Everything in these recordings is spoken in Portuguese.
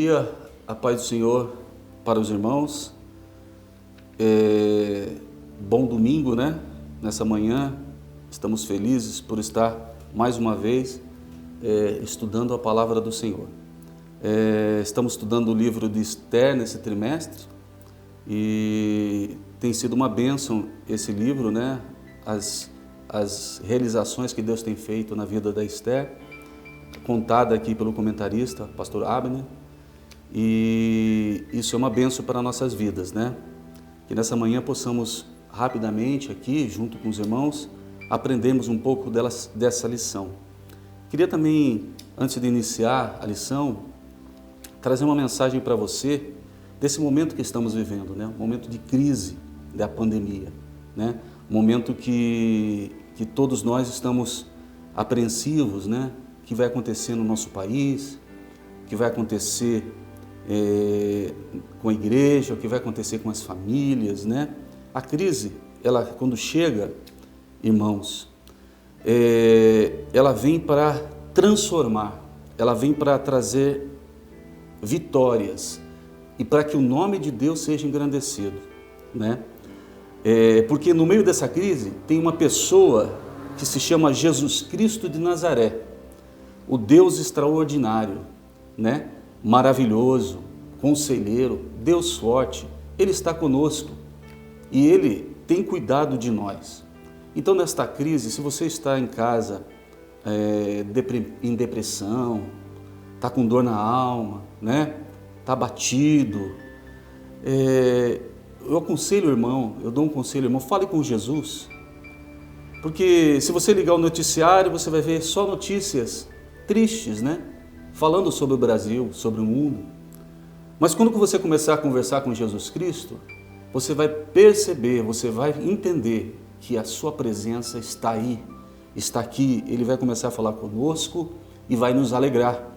dia, a paz do Senhor para os irmãos. Bom domingo, né? Nessa manhã, estamos felizes por estar mais uma vez estudando a palavra do Senhor. Estamos estudando o livro de Esther nesse trimestre e tem sido uma bênção esse livro, né? As realizações que Deus tem feito na vida da Esther, contada aqui pelo comentarista, pastor Abner, e isso é uma bênção para nossas vidas, né? Que nessa manhã possamos rapidamente aqui, junto com os irmãos, aprendermos um pouco dessa lição. Queria também, antes de iniciar a lição, trazer uma mensagem para você desse momento que estamos vivendo, né? Um momento de crise da pandemia, né? Um momento que todos nós estamos apreensivos, né? O que vai acontecer no nosso país, o que vai acontecer com a igreja, o que vai acontecer com as famílias, né? A crise, ela quando chega, irmãos, ela vem para transformar, ela vem para trazer vitórias e para que o nome de Deus seja engrandecido, né? Porque no meio dessa crise tem uma pessoa que se chama Jesus Cristo de Nazaré, o Deus extraordinário, né? Maravilhoso, conselheiro, Deus forte. Ele está conosco e Ele tem cuidado de nós. Então, nesta crise, se você está em casa em depressão, está com dor na alma, né? Está abatido, eu aconselho, irmão, eu dou um conselho, irmão, fale com Jesus. Porque se você ligar o noticiário, você vai ver só notícias tristes, né? Falando sobre o Brasil, sobre o mundo. Mas quando você começar a conversar com Jesus Cristo, você vai perceber, você vai entender que a sua presença está aí, está aqui. Ele vai começar a falar conosco e vai nos alegrar.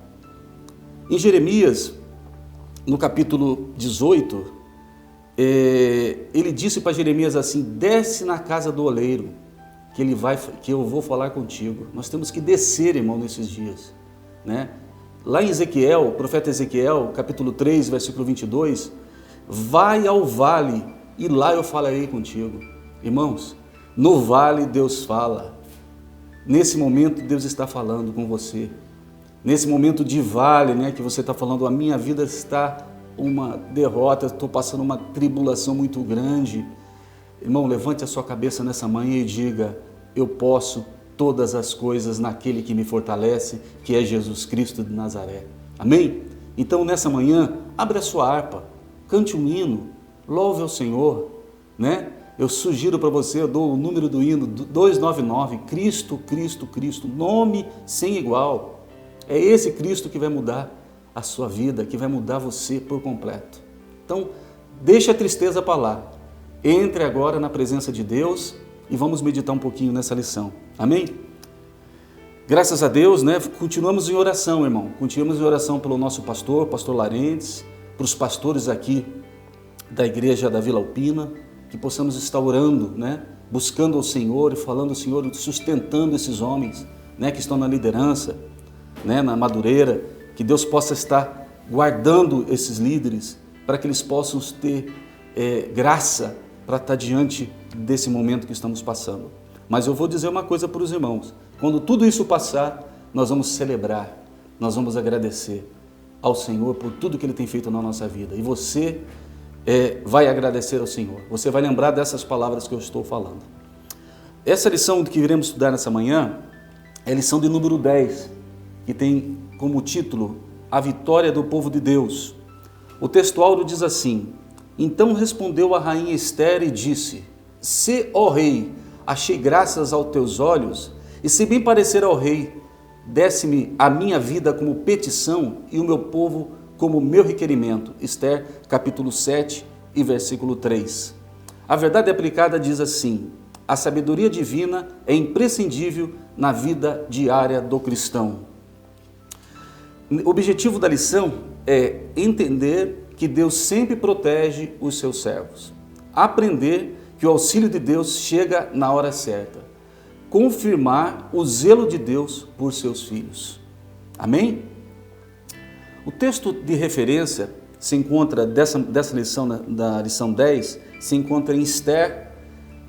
Em Jeremias, no capítulo 18, ele disse para Jeremias assim: desce na casa do oleiro, que eu vou falar contigo. Nós temos que descer, irmão, nesses dias, né? Lá em Ezequiel, o profeta Ezequiel, capítulo 3, versículo 22, vai ao vale e lá eu falarei contigo. Irmãos, no vale Deus fala. Nesse momento Deus está falando com você. Nesse momento de vale, né, que você está falando, a minha vida está uma derrota, estou passando uma tribulação muito grande. Irmão, levante a sua cabeça nessa manhã e diga: eu posso todas as coisas naquele que me fortalece, que é Jesus Cristo de Nazaré. Amém? Então, nessa manhã, abre a sua harpa, cante um hino, louve ao Senhor, né? Eu sugiro para você, eu dou o número do hino, 299, Cristo, Cristo, Cristo, nome sem igual. É esse Cristo que vai mudar a sua vida, que vai mudar você por completo. Então, deixa a tristeza para lá. Entre agora na presença de Deus e vamos meditar um pouquinho nessa lição. Amém? Graças a Deus, né? Continuamos em oração, irmão. Continuamos em oração pelo nosso pastor Larentes, para os pastores aqui da igreja da Vila Alpina, que possamos estar orando, né? Buscando ao Senhor e falando ao Senhor, sustentando esses homens, né? Que estão na liderança, né? Na Madureira, que Deus possa estar guardando esses líderes para que eles possam ter graça para estar diante desse momento que estamos passando. Mas eu vou dizer uma coisa para os irmãos: quando tudo isso passar, nós vamos celebrar, nós vamos agradecer ao Senhor por tudo que Ele tem feito na nossa vida. E você vai agradecer ao Senhor, você vai lembrar dessas palavras que eu estou falando. Essa lição que iremos estudar nessa manhã é a lição de número 10, que tem como título A Vitória do Povo de Deus. O textual diz assim: então respondeu a rainha Esther e disse: se, ó rei, achei graças aos teus olhos, e se bem parecer ao rei, desce-me a minha vida como petição e o meu povo como meu requerimento. Esther, capítulo 7 e versículo 3. A verdade aplicada diz assim: a sabedoria divina é imprescindível na vida diária do cristão. O objetivo da lição é entender que Deus sempre protege os seus servos, aprender que o auxílio de Deus chega na hora certa, confirmar o zelo de Deus por seus filhos. Amém? O texto de referência se encontra, dessa lição, da lição 10, se encontra em Esther,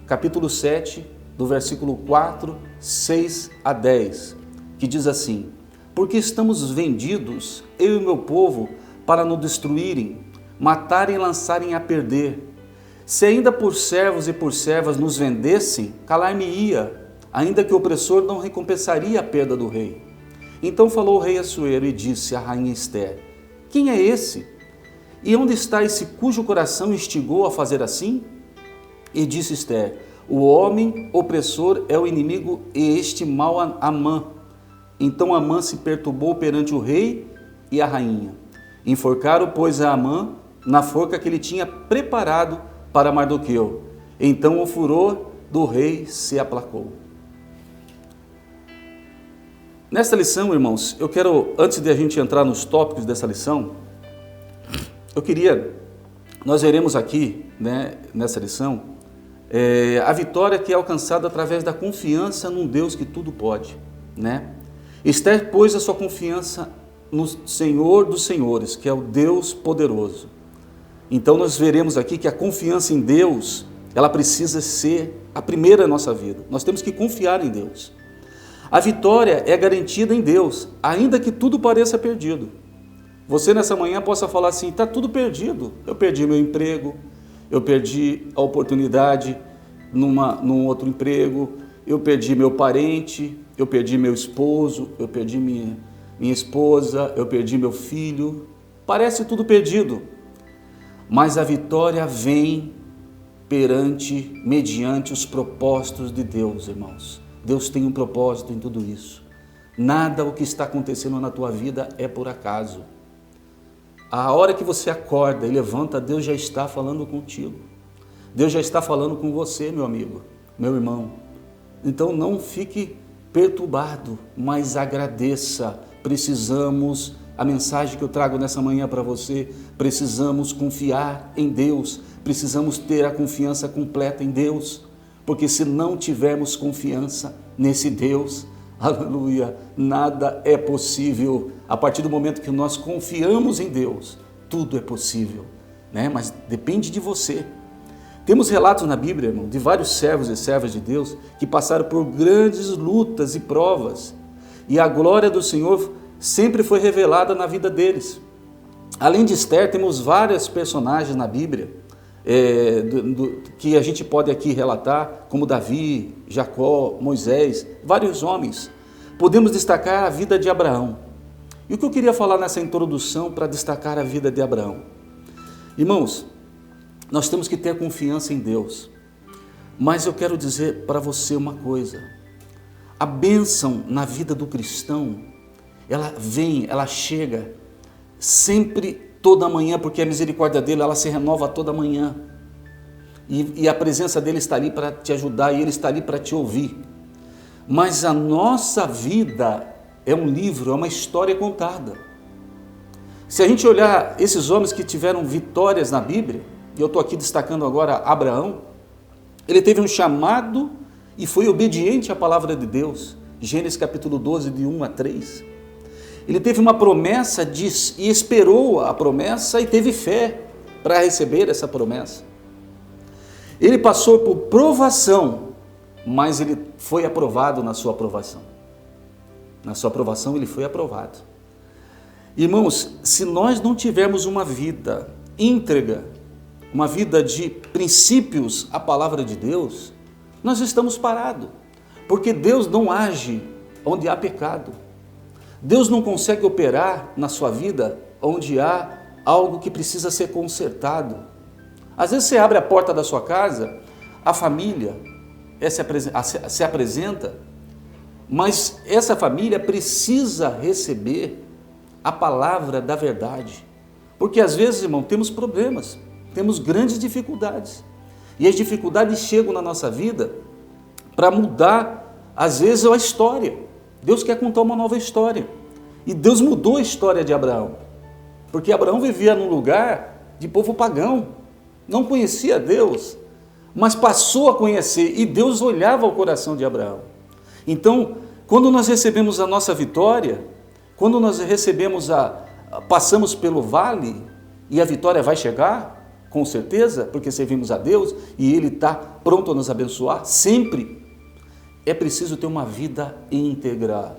capítulo 7, do versículo 4, 6 a 10, que diz assim: porque estamos vendidos, eu e o meu povo, para nos destruírem, matarem e lançarem a perder. Se ainda por servos e por servas nos vendessem, calar-me-ia, ainda que o opressor não recompensaria a perda do rei. Então falou o rei Assuero e disse à rainha Esther: quem é esse? E onde está esse cujo coração instigou a fazer assim? E disse Esther: o homem opressor é o inimigo e este mau Amã. Então Amã se perturbou perante o rei e a rainha. Enforcaram, pois, a Amã na forca que ele tinha preparado para Mardoqueu. Então o furor do rei se aplacou. Nesta lição, irmãos, eu quero, antes de a gente entrar nos tópicos dessa lição, nós veremos aqui, nessa lição, a vitória que é alcançada através da confiança num Deus que tudo pode, Esther pôs a sua confiança no Senhor dos Senhores, que é o Deus poderoso. Então nós veremos aqui que a confiança em Deus, ela precisa ser a primeira na nossa vida. Nós temos que confiar em Deus. A vitória é garantida em Deus, ainda que tudo pareça perdido. Você nessa manhã possa falar assim: está tudo perdido. Eu perdi meu emprego, eu perdi a oportunidade num outro emprego, eu perdi meu parente, eu perdi meu esposo, eu perdi minha esposa, eu perdi meu filho. Parece tudo perdido, mas a vitória vem mediante os propósitos de Deus, irmãos. Deus tem um propósito em tudo isso. Nada o que está acontecendo na tua vida é por acaso. A hora que você acorda e levanta, Deus já está falando contigo. Deus já está falando com você, meu amigo, meu irmão. Então não fique perturbado, mas agradeça. A mensagem que eu trago nessa manhã para você, precisamos confiar em Deus, precisamos ter a confiança completa em Deus, porque se não tivermos confiança nesse Deus, aleluia, nada é possível. A partir do momento que nós confiamos em Deus, tudo é possível, mas depende de você. Temos relatos na Bíblia, irmão, de vários servos e servas de Deus que passaram por grandes lutas e provas, e a glória do Senhor sempre foi revelada na vida deles. Além de Esther, temos vários personagens na Bíblia que a gente pode aqui relatar, como Davi, Jacó, Moisés, vários homens. Podemos destacar a vida de Abraão. E o que eu queria falar nessa introdução para destacar a vida de Abraão? Irmãos, nós temos que ter confiança em Deus, mas eu quero dizer para você uma coisa: a bênção na vida do cristão, ela chega sempre, toda manhã, porque a misericórdia dele, ela se renova toda manhã, e a presença dele está ali para te ajudar, e ele está ali para te ouvir. Mas a nossa vida é um livro, é uma história contada. Se a gente olhar esses homens que tiveram vitórias na Bíblia, e eu estou aqui destacando agora Abraão, ele teve um chamado e foi obediente à palavra de Deus. Gênesis capítulo 12, de 1 a 3. Ele teve uma promessa e esperou a promessa e teve fé para receber essa promessa. Ele passou por provação, mas ele foi aprovado na sua aprovação. Na sua aprovação ele foi aprovado. Irmãos, se nós não tivermos uma vida íntegra, uma vida de princípios à palavra de Deus, nós estamos parados, porque Deus não age onde há pecado. Deus não consegue operar na sua vida onde há algo que precisa ser consertado. Às vezes você abre a porta da sua casa, a família se apresenta, mas essa família precisa receber a palavra da verdade. Porque às vezes, irmão, temos problemas, temos grandes dificuldades. E as dificuldades chegam na nossa vida para mudar, às vezes, a história. Deus quer contar uma nova história. E Deus mudou a história de Abraão. Porque Abraão vivia num lugar de povo pagão. Não conhecia Deus, mas passou a conhecer. E Deus olhava o coração de Abraão. Então, quando nós recebemos a nossa vitória, quando nós recebemos passamos pelo vale e a vitória vai chegar, com certeza, porque servimos a Deus e Ele está pronto a nos abençoar, sempre. É preciso ter uma vida íntegra.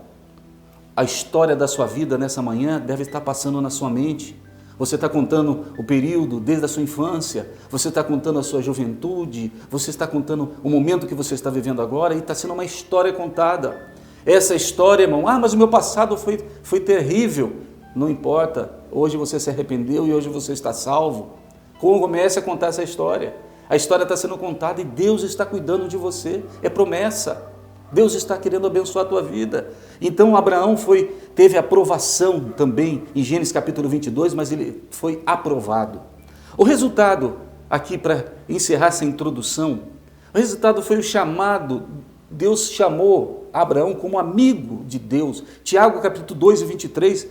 A história da sua vida nessa manhã deve estar passando na sua mente. Você está contando o período desde a sua infância, você está contando a sua juventude, você está contando o momento que você está vivendo agora e está sendo uma história contada. Essa história, irmão, mas o meu passado foi terrível. Não importa, hoje você se arrependeu e hoje você está salvo. Comece a contar essa história. A história está sendo contada e Deus está cuidando de você, é promessa. Deus está querendo abençoar a tua vida. Então Abraão teve aprovação também em Gênesis capítulo 22, mas ele foi aprovado. O resultado, aqui para encerrar essa introdução, o resultado foi o chamado. Deus chamou Abraão como amigo de Deus. Tiago capítulo 2 e 23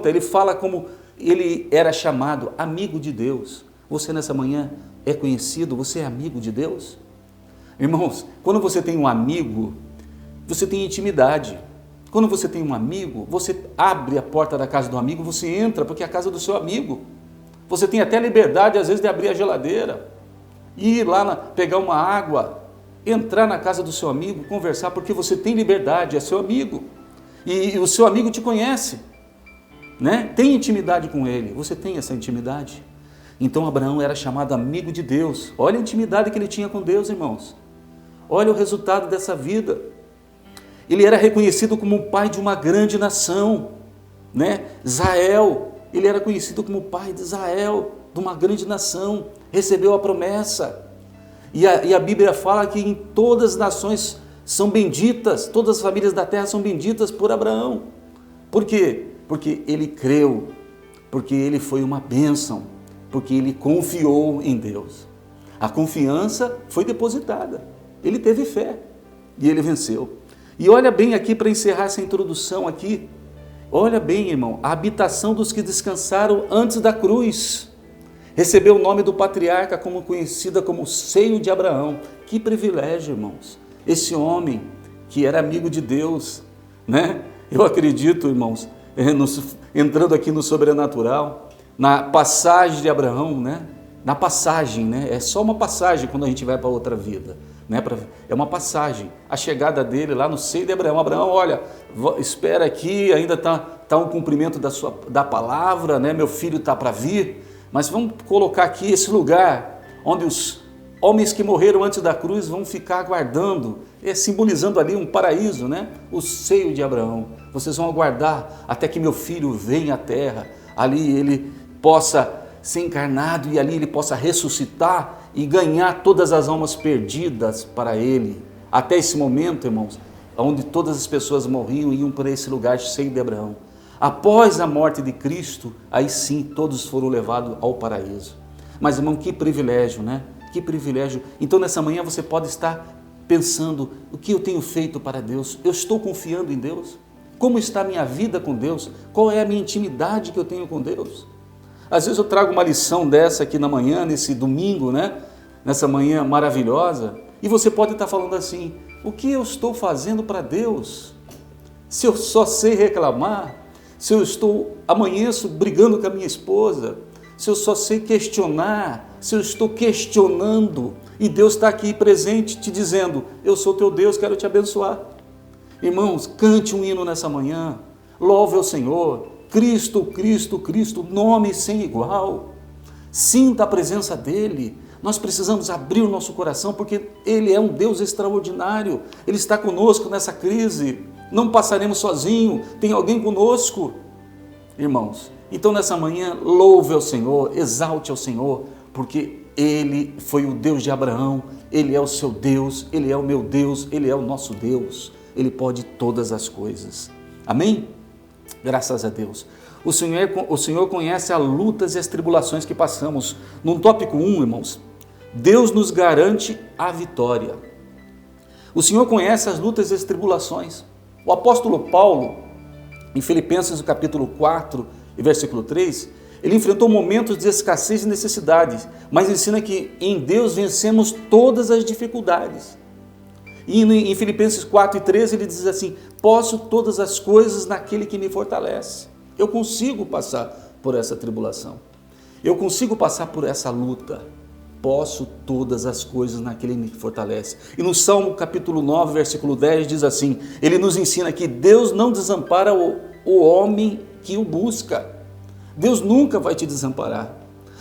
ele fala como ele era chamado amigo de Deus. Você nessa manhã é conhecido, você é amigo de Deus? Irmãos, quando você tem um amigo, você tem intimidade. Quando você tem um amigo, você abre a porta da casa do amigo, você entra porque é a casa do seu amigo. Você tem até liberdade às vezes de abrir a geladeira, ir lá pegar uma água, entrar na casa do seu amigo, conversar, porque você tem liberdade, é seu amigo. E o seu amigo te conhece, né? Tem intimidade com ele, você tem essa intimidade. Então Abraão era chamado amigo de Deus. Olha a intimidade que ele tinha com Deus, irmãos. Olha o resultado dessa vida. Ele era reconhecido como o pai de uma grande nação, né? Israel, ele era conhecido como o pai de Israel, de uma grande nação, recebeu a promessa. E a Bíblia fala que em todas as nações são benditas, todas as famílias da terra são benditas por Abraão. Por quê? Porque ele creu, porque ele foi uma bênção, porque ele confiou em Deus. A confiança foi depositada, ele teve fé e ele venceu. E olha bem aqui para encerrar essa introdução aqui, olha bem, irmão, a habitação dos que descansaram antes da cruz. Recebeu o nome do patriarca como conhecida como o seio de Abraão. Que privilégio, irmãos. Esse homem que era amigo de Deus, né? Eu acredito, irmãos, entrando aqui no sobrenatural, na passagem de Abraão, né? Na passagem, né? É só uma passagem quando a gente vai para outra vida, né? É uma passagem. A chegada dele lá no seio de Abraão. Abraão, olha, espera aqui, ainda tá um cumprimento da palavra, né? Meu filho está para vir. Mas vamos colocar aqui esse lugar onde os homens que morreram antes da cruz vão ficar aguardando, simbolizando ali um paraíso, né? O seio de Abraão. Vocês vão aguardar até que meu filho venha à terra, ali ele possa ser encarnado e ali ele possa ressuscitar e ganhar todas as almas perdidas para ele. Até esse momento, irmãos, onde todas as pessoas morriam e iam para esse lugar seio de Abraão. Após a morte de Cristo, aí sim todos foram levados ao paraíso. Mas, irmão, que privilégio, né? Que privilégio. Então, nessa manhã você pode estar pensando, o que eu tenho feito para Deus? Eu estou confiando em Deus? Como está a minha vida com Deus? Qual é a minha intimidade que eu tenho com Deus? Às vezes eu trago uma lição dessa aqui na manhã, nesse domingo, né? Nessa manhã maravilhosa, e você pode estar falando assim, o que eu estou fazendo para Deus? Se eu só sei reclamar, se eu amanheço brigando com a minha esposa, se eu só sei questionar, se eu estou questionando, e Deus está aqui presente te dizendo, eu sou teu Deus, quero te abençoar. Irmãos, cante um hino nessa manhã, louve ao Senhor, Cristo, Cristo, Cristo, nome sem igual, sinta a presença dEle. Nós precisamos abrir o nosso coração, porque Ele é um Deus extraordinário, Ele está conosco nessa crise, não passaremos sozinhos, tem alguém conosco, irmãos. Então nessa manhã, louve ao Senhor, exalte ao Senhor, porque Ele foi o Deus de Abraão, Ele é o seu Deus, Ele é o meu Deus, Ele é o nosso Deus, Ele pode todas as coisas. Amém? Graças a Deus. O Senhor conhece as lutas e as tribulações que passamos. No tópico 1, irmãos, Deus nos garante a vitória. O Senhor conhece as lutas e as tribulações. O apóstolo Paulo, em Filipenses capítulo 4 e versículo 3, ele enfrentou momentos de escassez e necessidades, mas ensina que em Deus vencemos todas as dificuldades. E em Filipenses 4 e 13 ele diz assim, posso todas as coisas naquele que me fortalece. Eu consigo passar por essa tribulação. Eu consigo passar por essa luta. Posso todas as coisas naquele que me fortalece. E no Salmo capítulo 9, versículo 10 diz assim, ele nos ensina que Deus não desampara o homem que o busca. Deus nunca vai te desamparar.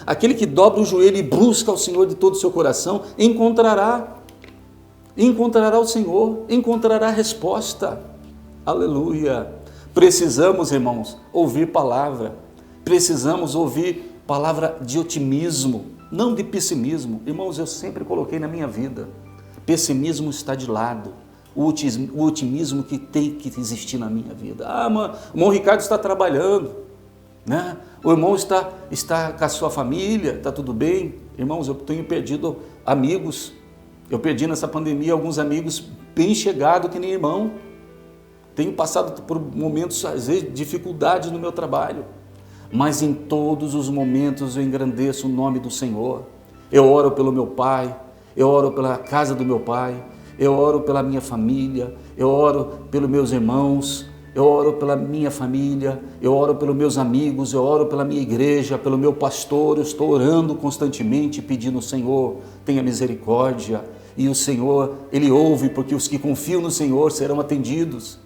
Aquele que dobra o joelho e busca ao Senhor de todo o seu coração, encontrará o Senhor, encontrará a resposta. Aleluia! Precisamos, irmãos, ouvir palavra. Precisamos ouvir palavra de otimismo, não de pessimismo. Irmãos, eu sempre coloquei na minha vida, pessimismo está de lado, o otimismo que tem que existir na minha vida. Mano, o irmão Ricardo está trabalhando, né? O irmão está com a sua família, está tudo bem. Irmãos, eu tenho perdido amigos, eu perdi nessa pandemia alguns amigos bem chegados que nem irmão. Tenho passado por momentos, às vezes, de dificuldades no meu trabalho. Mas em todos os momentos eu engrandeço o nome do Senhor. Eu oro pelo meu pai, eu oro pela casa do meu pai, eu oro pela minha família, eu oro pelos meus irmãos, eu oro pela minha família, eu oro pelos meus amigos, eu oro pela minha igreja, pelo meu pastor. Eu estou orando constantemente, pedindo ao Senhor, tenha misericórdia. E o Senhor, Ele ouve, porque os que confiam no Senhor serão atendidos.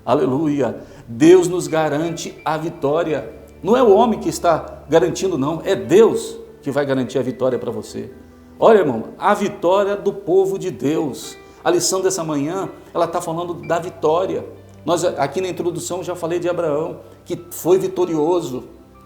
Aleluia! Deus nos garante a vitória. Não é o homem que está garantindo, não. É Deus que vai garantir a vitória para você. Olha, irmão, a vitória do povo de Deus. A lição dessa manhã, ela está falando da vitória. Nós, aqui na introdução, já falei de Abraão, que foi vitorioso,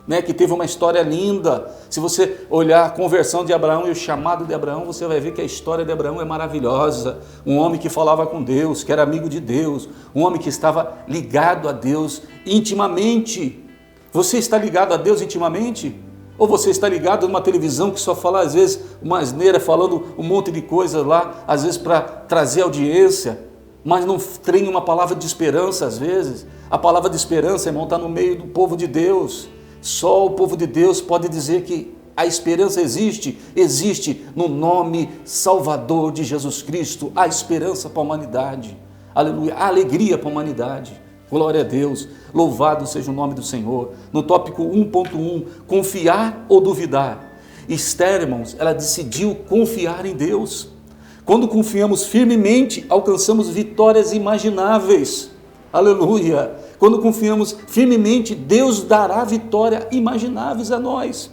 né? Que teve uma história linda. Se você olhar a conversão de Abraão e o chamado de Abraão, você vai ver que a história de Abraão é maravilhosa. Um homem que falava com Deus, que era amigo de Deus, um homem que estava ligado a Deus intimamente. Você está ligado a Deus intimamente? Ou você está ligado numa televisão que só fala, às vezes, uma asneira, falando um monte de coisas lá, às vezes para trazer audiência, mas não tem uma palavra de esperança, às vezes? A palavra de esperança, irmão, está no meio do povo de Deus. Só o povo de Deus pode dizer que a esperança existe no nome salvador de Jesus Cristo, a esperança para a humanidade, aleluia, a alegria para a humanidade. Glória a Deus, louvado seja o nome do Senhor. No tópico 1.1, confiar ou duvidar. Esther, irmãos, ela decidiu confiar em Deus. Quando confiamos firmemente, alcançamos vitórias imagináveis. Aleluia! Quando confiamos firmemente, Deus dará vitórias imagináveis a nós.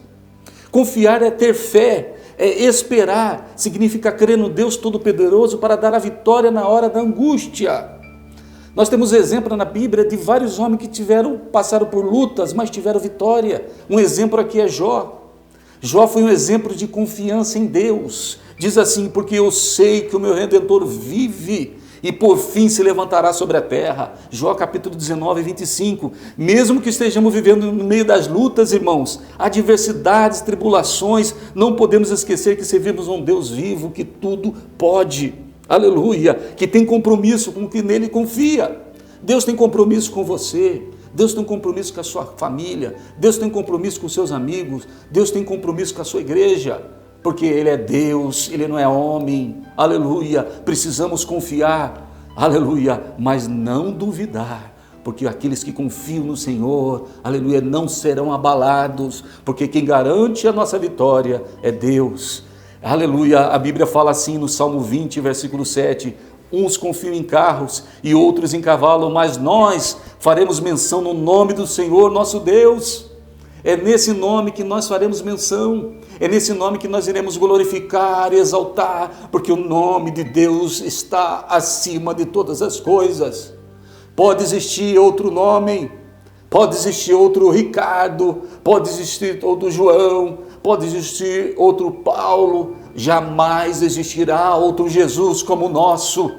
Confiar é ter fé, é esperar, significa crer no Deus Todo-Poderoso para dar a vitória na hora da angústia. Nós temos exemplo na Bíblia de vários homens que passaram por lutas, mas tiveram vitória. Um exemplo aqui é Jó. Jó foi um exemplo de confiança em Deus. Diz assim, porque eu sei que o meu Redentor vive e por fim se levantará sobre a terra. Jó capítulo 19, 25. Mesmo que estejamos vivendo no meio das lutas, irmãos, adversidades, tribulações, não podemos esquecer que servimos um Deus vivo que tudo pode. Aleluia, que tem compromisso com quem nele confia. Deus tem compromisso com você, Deus tem compromisso com a sua família, Deus tem compromisso com os seus amigos, Deus tem compromisso com a sua igreja, porque Ele é Deus, Ele não é homem. Aleluia, precisamos confiar, aleluia, mas não duvidar, porque aqueles que confiam no Senhor, aleluia, não serão abalados, porque quem garante a nossa vitória é Deus. Aleluia, a Bíblia fala assim no Salmo 20, versículo 7, uns confiam em carros e outros em cavalo, mas nós faremos menção no nome do Senhor nosso Deus. É nesse nome que nós faremos menção, é nesse nome que nós iremos glorificar e exaltar, porque o nome de Deus está acima de todas as coisas. Pode existir outro nome, pode existir outro Ricardo, pode existir outro João, pode existir outro Paulo, jamais existirá outro Jesus como o nosso.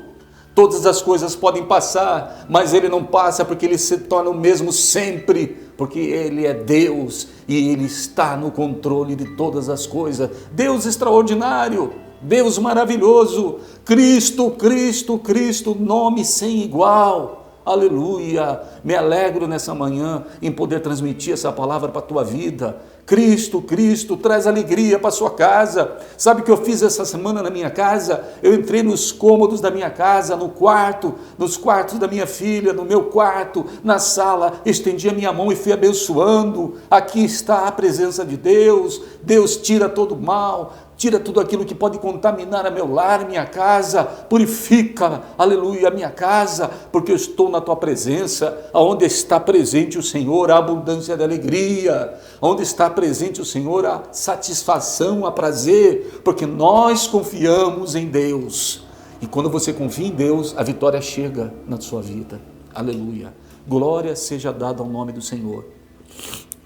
Todas as coisas podem passar, mas Ele não passa porque Ele se torna o mesmo sempre, porque Ele é Deus e Ele está no controle de todas as coisas. Deus extraordinário, Deus maravilhoso, Cristo, Cristo, Cristo, nome sem igual. Aleluia, me alegro nessa manhã em poder transmitir essa palavra para a tua vida. Cristo, Cristo, traz alegria para a sua casa. Sabe o que eu fiz essa semana na minha casa? Eu entrei nos cômodos da minha casa, no quarto, nos quartos da minha filha, no meu quarto, na sala, estendi a minha mão e fui abençoando. Aqui está a presença de Deus. Deus tira todo o mal, tira tudo aquilo que pode contaminar a meu lar, minha casa, purifica, aleluia, a minha casa, porque eu estou na tua presença. Aonde está presente o Senhor, a abundância de alegria. Onde está presente o Senhor, a satisfação, a prazer, porque nós confiamos em Deus. E quando você confia em Deus, a vitória chega na sua vida. Aleluia. Glória seja dada ao nome do Senhor.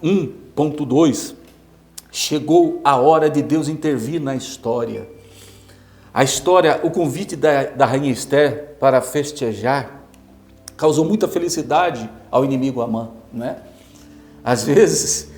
1.2. Chegou a hora de Deus intervir na história. A história, o convite da rainha Esther para festejar, causou muita felicidade ao inimigo Amã, né? Às vezes,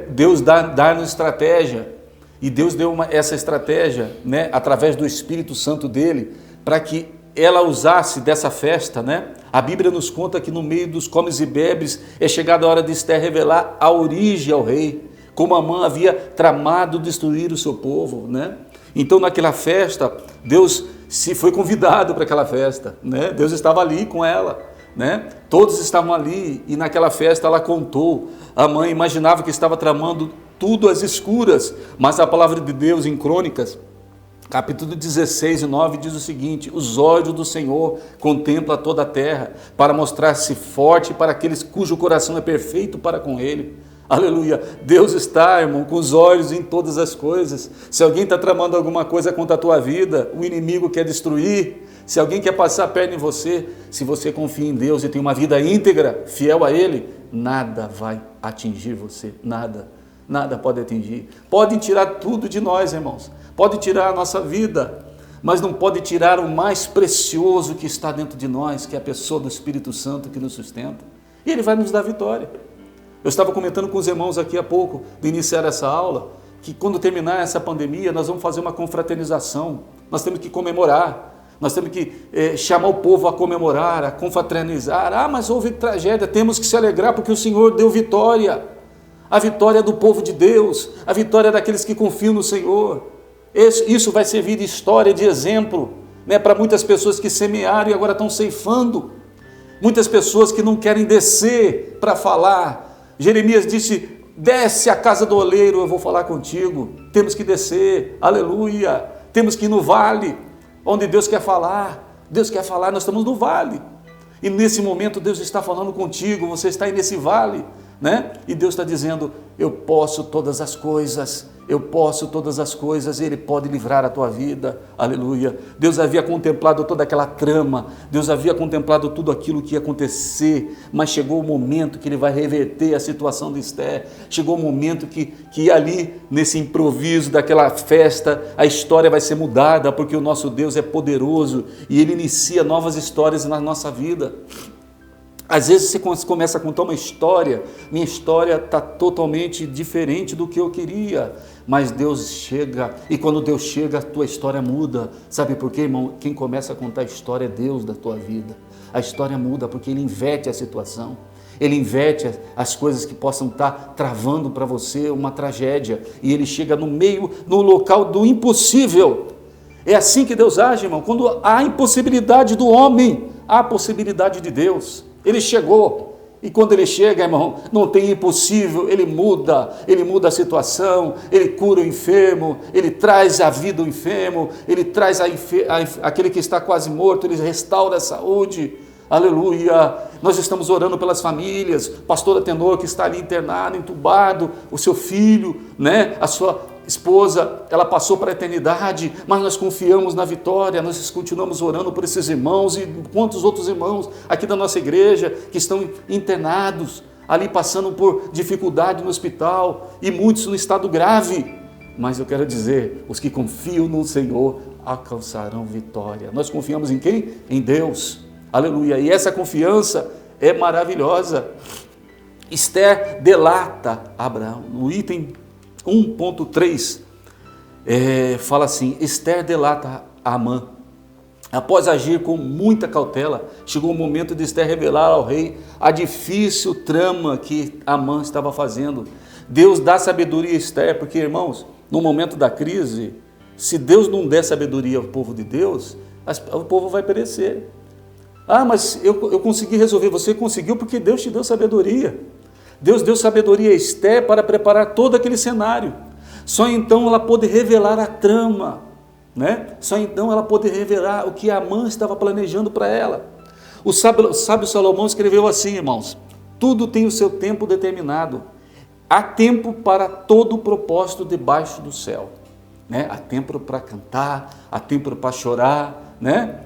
Deus dá-nos estratégia, e Deus deu essa estratégia, né, através do Espírito Santo dele, para que ela usasse dessa festa, né? A Bíblia nos conta que no meio dos comes e bebes é chegada a hora de Esther revelar a origem ao rei, como Amã havia tramado destruir o seu povo, né? Então, naquela festa, Deus se foi convidado para aquela festa, né? Deus estava ali com ela, né? Todos estavam ali, e naquela festa ela contou. A mãe imaginava que estava tramando tudo às escuras, mas a palavra de Deus em Crônicas, capítulo 16 e 9, diz o seguinte: os olhos do Senhor contemplam toda a terra, para mostrar-se forte para aqueles cujo coração é perfeito para com ele. Aleluia. Deus está, irmão, com os olhos em todas as coisas. Se alguém está tramando alguma coisa contra a tua vida, o inimigo quer destruir. Se alguém quer passar a perna em você, se você confia em Deus e tem uma vida íntegra, fiel a Ele, nada vai atingir você, nada pode atingir. Podem tirar tudo de nós, irmãos, pode tirar a nossa vida, mas não pode tirar o mais precioso que está dentro de nós, que é a pessoa do Espírito Santo que nos sustenta, e Ele vai nos dar vitória. Eu estava comentando com os irmãos aqui há pouco, de iniciar essa aula, que quando terminar essa pandemia, nós vamos fazer uma confraternização, nós temos que comemorar, nós temos que chamar o povo a comemorar, a confraternizar. Ah, mas houve tragédia, temos que se alegrar porque o Senhor deu vitória, a vitória do povo de Deus, a vitória daqueles que confiam no Senhor. Isso vai servir de história, de exemplo, né, para muitas pessoas que semearam e agora estão ceifando, muitas pessoas que não querem descer para falar. Jeremias disse: desce à casa do oleiro, eu vou falar contigo. Temos que descer, aleluia. Temos que ir no vale, onde Deus quer falar. Deus quer falar, nós estamos no vale. E nesse momento Deus está falando contigo, você está aí nesse vale, né? E Deus está dizendo: eu posso todas as coisas, eu posso todas as coisas, Ele pode livrar a tua vida, aleluia. Deus havia contemplado toda aquela trama, Deus havia contemplado tudo aquilo que ia acontecer, mas chegou o momento que Ele vai reverter a situação de Esther, chegou o momento que ali, nesse improviso daquela festa, a história vai ser mudada, porque o nosso Deus é poderoso, e Ele inicia novas histórias na nossa vida. Às vezes você começa a contar uma história, minha história está totalmente diferente do que eu queria, mas Deus chega, e quando Deus chega, a tua história muda. Sabe por quê, irmão? Quem começa a contar a história é Deus da tua vida. A história muda porque Ele inverte a situação, Ele inverte as coisas que possam estar travando para você uma tragédia, e Ele chega no local do impossível. É assim que Deus age, irmão. Quando há impossibilidade do homem, há a possibilidade de Deus. Ele chegou, e quando Ele chega, irmão, não tem impossível. Ele muda a situação, Ele cura o enfermo, Ele traz a vida do enfermo, Ele traz aquele que está quase morto, Ele restaura a saúde, aleluia. Nós estamos orando pelas famílias, pastora Tenor que está ali internado, entubado, o seu filho, né, a sua esposa, ela passou para a eternidade, mas nós confiamos na vitória, nós continuamos orando por esses irmãos e quantos outros irmãos aqui da nossa igreja que estão internados, ali passando por dificuldade no hospital, e muitos no estado grave, mas eu quero dizer, os que confiam no Senhor alcançarão vitória. Nós confiamos em quem? Em Deus, aleluia, e essa confiança é maravilhosa. Esther delata Abraão, no item 1.3, fala assim: Esther delata Amã. Após agir com muita cautela, chegou o momento de Esther revelar ao rei a difícil trama que Amã estava fazendo. Deus dá sabedoria a Esther, porque, irmãos, no momento da crise, se Deus não der sabedoria ao povo de Deus, o povo vai perecer. Ah, mas eu consegui resolver. Você conseguiu porque Deus te deu sabedoria. Deus deu sabedoria a Esther para preparar todo aquele cenário. Só então ela pôde revelar a trama, né? Só então ela pôde revelar o que Amã estava planejando para ela. O sábio Salomão escreveu assim, irmãos: tudo tem o seu tempo determinado. Há tempo para todo o propósito debaixo do céu. Né? Há tempo para cantar, há tempo para chorar, né?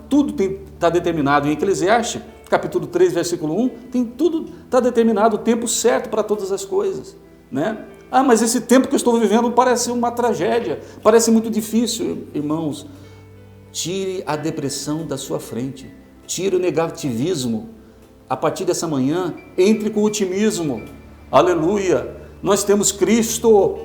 Tudo está determinado. Em Eclesiastes, capítulo 3, versículo 1, tem tudo, está determinado o tempo certo para todas as coisas. Né? Ah, mas esse tempo que eu estou vivendo parece uma tragédia, parece muito difícil. Irmãos, tire a depressão da sua frente, tire o negativismo. A partir dessa manhã, entre com o otimismo. Aleluia! Nós temos Cristo.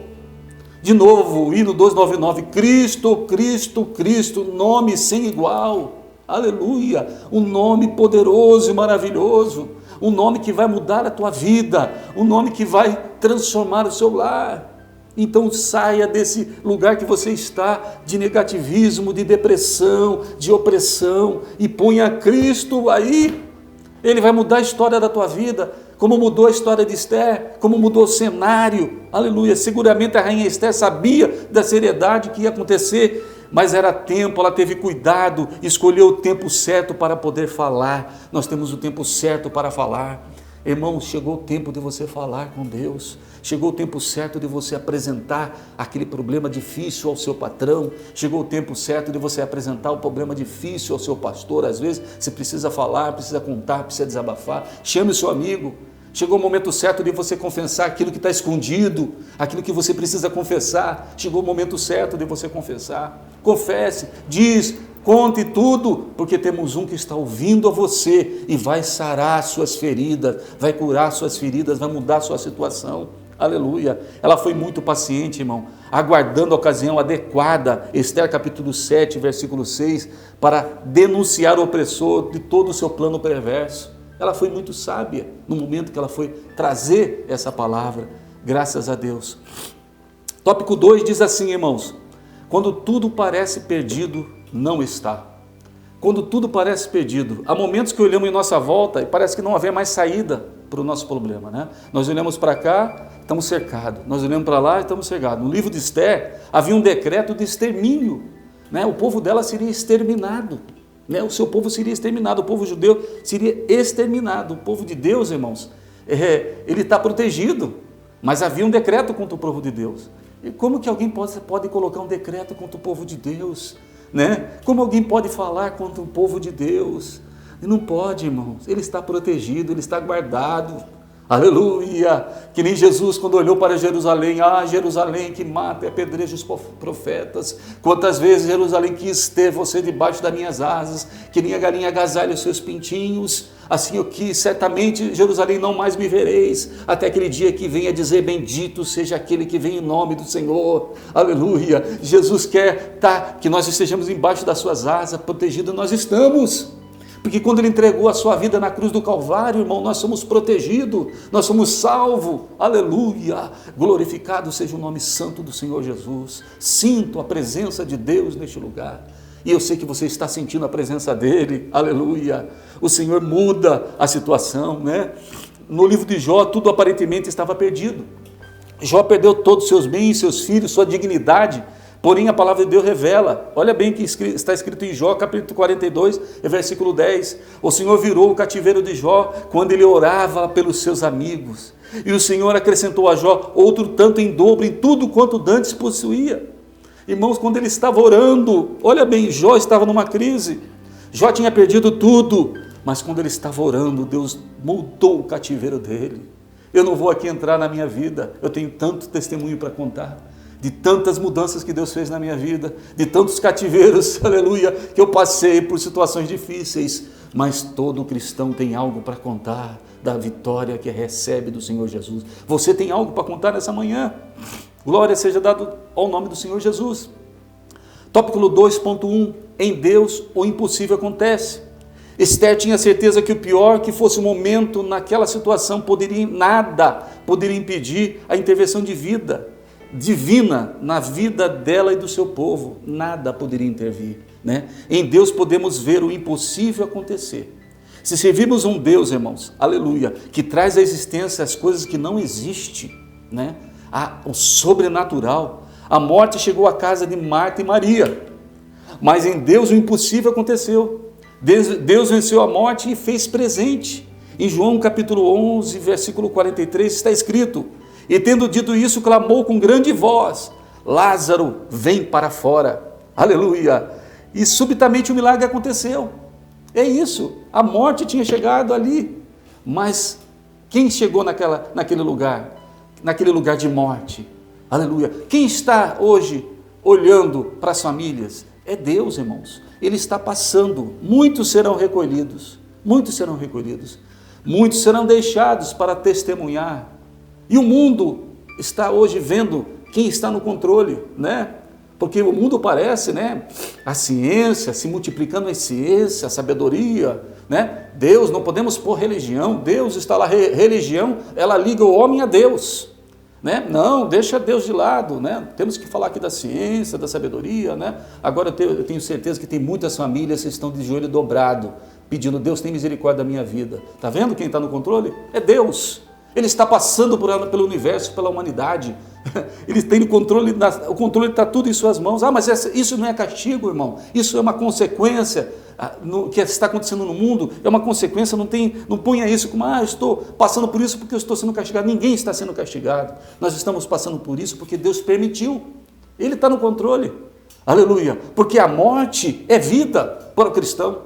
De novo, hino 299, Cristo, Cristo, Cristo, nome sem igual. Aleluia! Um nome poderoso e maravilhoso. Um nome que vai mudar a tua vida. Um nome que vai transformar o seu lar. Então saia desse lugar que você está, de negativismo, de depressão, de opressão, e ponha Cristo aí. Ele vai mudar a história da tua vida, como mudou a história de Esther, como mudou o cenário. Aleluia! Seguramente a rainha Esther sabia da seriedade que ia acontecer, mas era tempo, ela teve cuidado, escolheu o tempo certo para poder falar. Nós temos o tempo certo para falar. Irmãos, chegou o tempo de você falar com Deus, chegou o tempo certo de você apresentar aquele problema difícil ao seu patrão, chegou o tempo certo de você apresentar o problema difícil ao seu pastor. Às vezes você precisa falar, precisa contar, precisa desabafar, chame o seu amigo. Chegou o momento certo de você confessar aquilo que está escondido, aquilo que você precisa confessar. Chegou o momento certo de você confessar. Confesse, diz, conte tudo, porque temos um que está ouvindo a você e vai sarar suas feridas, vai curar suas feridas, vai mudar sua situação. Aleluia! Ela foi muito paciente, irmão, aguardando a ocasião adequada, Esther capítulo 7, versículo 6, para denunciar o opressor de todo o seu plano perverso. Ela foi muito sábia no momento que ela foi trazer essa palavra, graças a Deus. Tópico 2 diz assim, irmãos: quando tudo parece perdido, não está. Quando tudo parece perdido, há momentos que olhamos em nossa volta e parece que não haver mais saída para o nosso problema, né? Nós olhamos para cá, estamos cercados. Nós olhamos para lá, estamos cercados. No livro de Esther, havia um decreto de extermínio, né? O povo dela seria exterminado. O seu povo seria exterminado, o povo judeu seria exterminado. O povo de Deus, irmãos, ele está protegido, mas havia um decreto contra o povo de Deus. E como que alguém pode colocar um decreto contra o povo de Deus? Né? Como alguém pode falar contra o povo de Deus? Não pode, irmãos, ele está protegido, ele está guardado. Aleluia! Que nem Jesus quando olhou para Jerusalém: ah, Jerusalém que mata e apedreja os profetas, quantas vezes Jerusalém quis ter você debaixo das minhas asas, que nem a galinha agasalha os seus pintinhos, assim eu quis, certamente Jerusalém não mais me vereis, até aquele dia que venha dizer: bendito seja aquele que vem em nome do Senhor. Aleluia! Jesus quer que nós estejamos embaixo das suas asas, protegidos. Nós estamos. Porque quando Ele entregou a sua vida na cruz do Calvário, irmão, nós somos protegidos, nós somos salvos. Aleluia! Glorificado seja o nome santo do Senhor Jesus. Sinto a presença de Deus neste lugar. E eu sei que você está sentindo a presença dEle. Aleluia! O Senhor muda a situação, né? No livro de Jó, tudo aparentemente estava perdido. Jó perdeu todos os seus bens, seus filhos, sua dignidade. Porém, a palavra de Deus revela, olha bem que está escrito em Jó, capítulo 42, versículo 10, o Senhor virou o cativeiro de Jó quando ele orava pelos seus amigos, e o Senhor acrescentou a Jó outro tanto em dobro em tudo quanto dantes possuía. Irmãos, quando ele estava orando, olha bem, Jó estava numa crise, Jó tinha perdido tudo, mas quando ele estava orando, Deus mudou o cativeiro dele. Eu não vou aqui entrar na minha vida, eu tenho tanto testemunho para contar, de tantas mudanças que Deus fez na minha vida, de tantos cativeiros, aleluia, que eu passei por situações difíceis, mas todo cristão tem algo para contar da vitória que recebe do Senhor Jesus. Você tem algo para contar nessa manhã? Glória seja dado ao nome do Senhor Jesus. Tópico 2.1, em Deus o impossível acontece. Esther tinha certeza que o pior que fosse o momento naquela situação, nada poderia impedir a intervenção divina na vida dela e do seu povo. Nada poderia intervir, né? Em Deus podemos ver o impossível acontecer. Se servirmos um Deus, irmãos, aleluia, que traz à existência as coisas que não existem, né? O sobrenatural. A morte chegou à casa de Marta e Maria, mas em Deus o impossível aconteceu. Deus venceu a morte e fez presente. Em João capítulo 11, versículo 43 está escrito: e tendo dito isso, clamou com grande voz: Lázaro, vem para fora. Aleluia! E subitamente o milagre aconteceu. É isso, a morte tinha chegado ali, mas quem chegou naquele lugar de morte? Aleluia! Quem está hoje olhando para as famílias? É Deus, irmãos. Ele está passando. Muitos serão recolhidos, muitos serão deixados para testemunhar. E o mundo está hoje vendo quem está no controle, né? Porque o mundo parece, né? A ciência, se multiplicando em ciência, a sabedoria, né? Deus, não podemos pôr religião, Deus está lá, religião, ela liga o homem a Deus, né? Não, deixa Deus de lado, né? Temos que falar aqui da ciência, da sabedoria, né? Agora eu tenho certeza que tem muitas famílias que estão de joelho dobrado, pedindo: Deus, tem misericórdia da minha vida. Está vendo quem está no controle? É Deus. Ele está passando pelo universo, pela humanidade. Ele tem o controle está tudo em suas mãos. Ah, mas isso não é castigo, irmão. Isso é uma consequência. O que está acontecendo no mundo é uma consequência. Não ponha isso como: eu estou passando por isso porque eu estou sendo castigado. Ninguém está sendo castigado. Nós estamos passando por isso porque Deus permitiu. Ele está no controle. Aleluia. Porque a morte é vida para o cristão.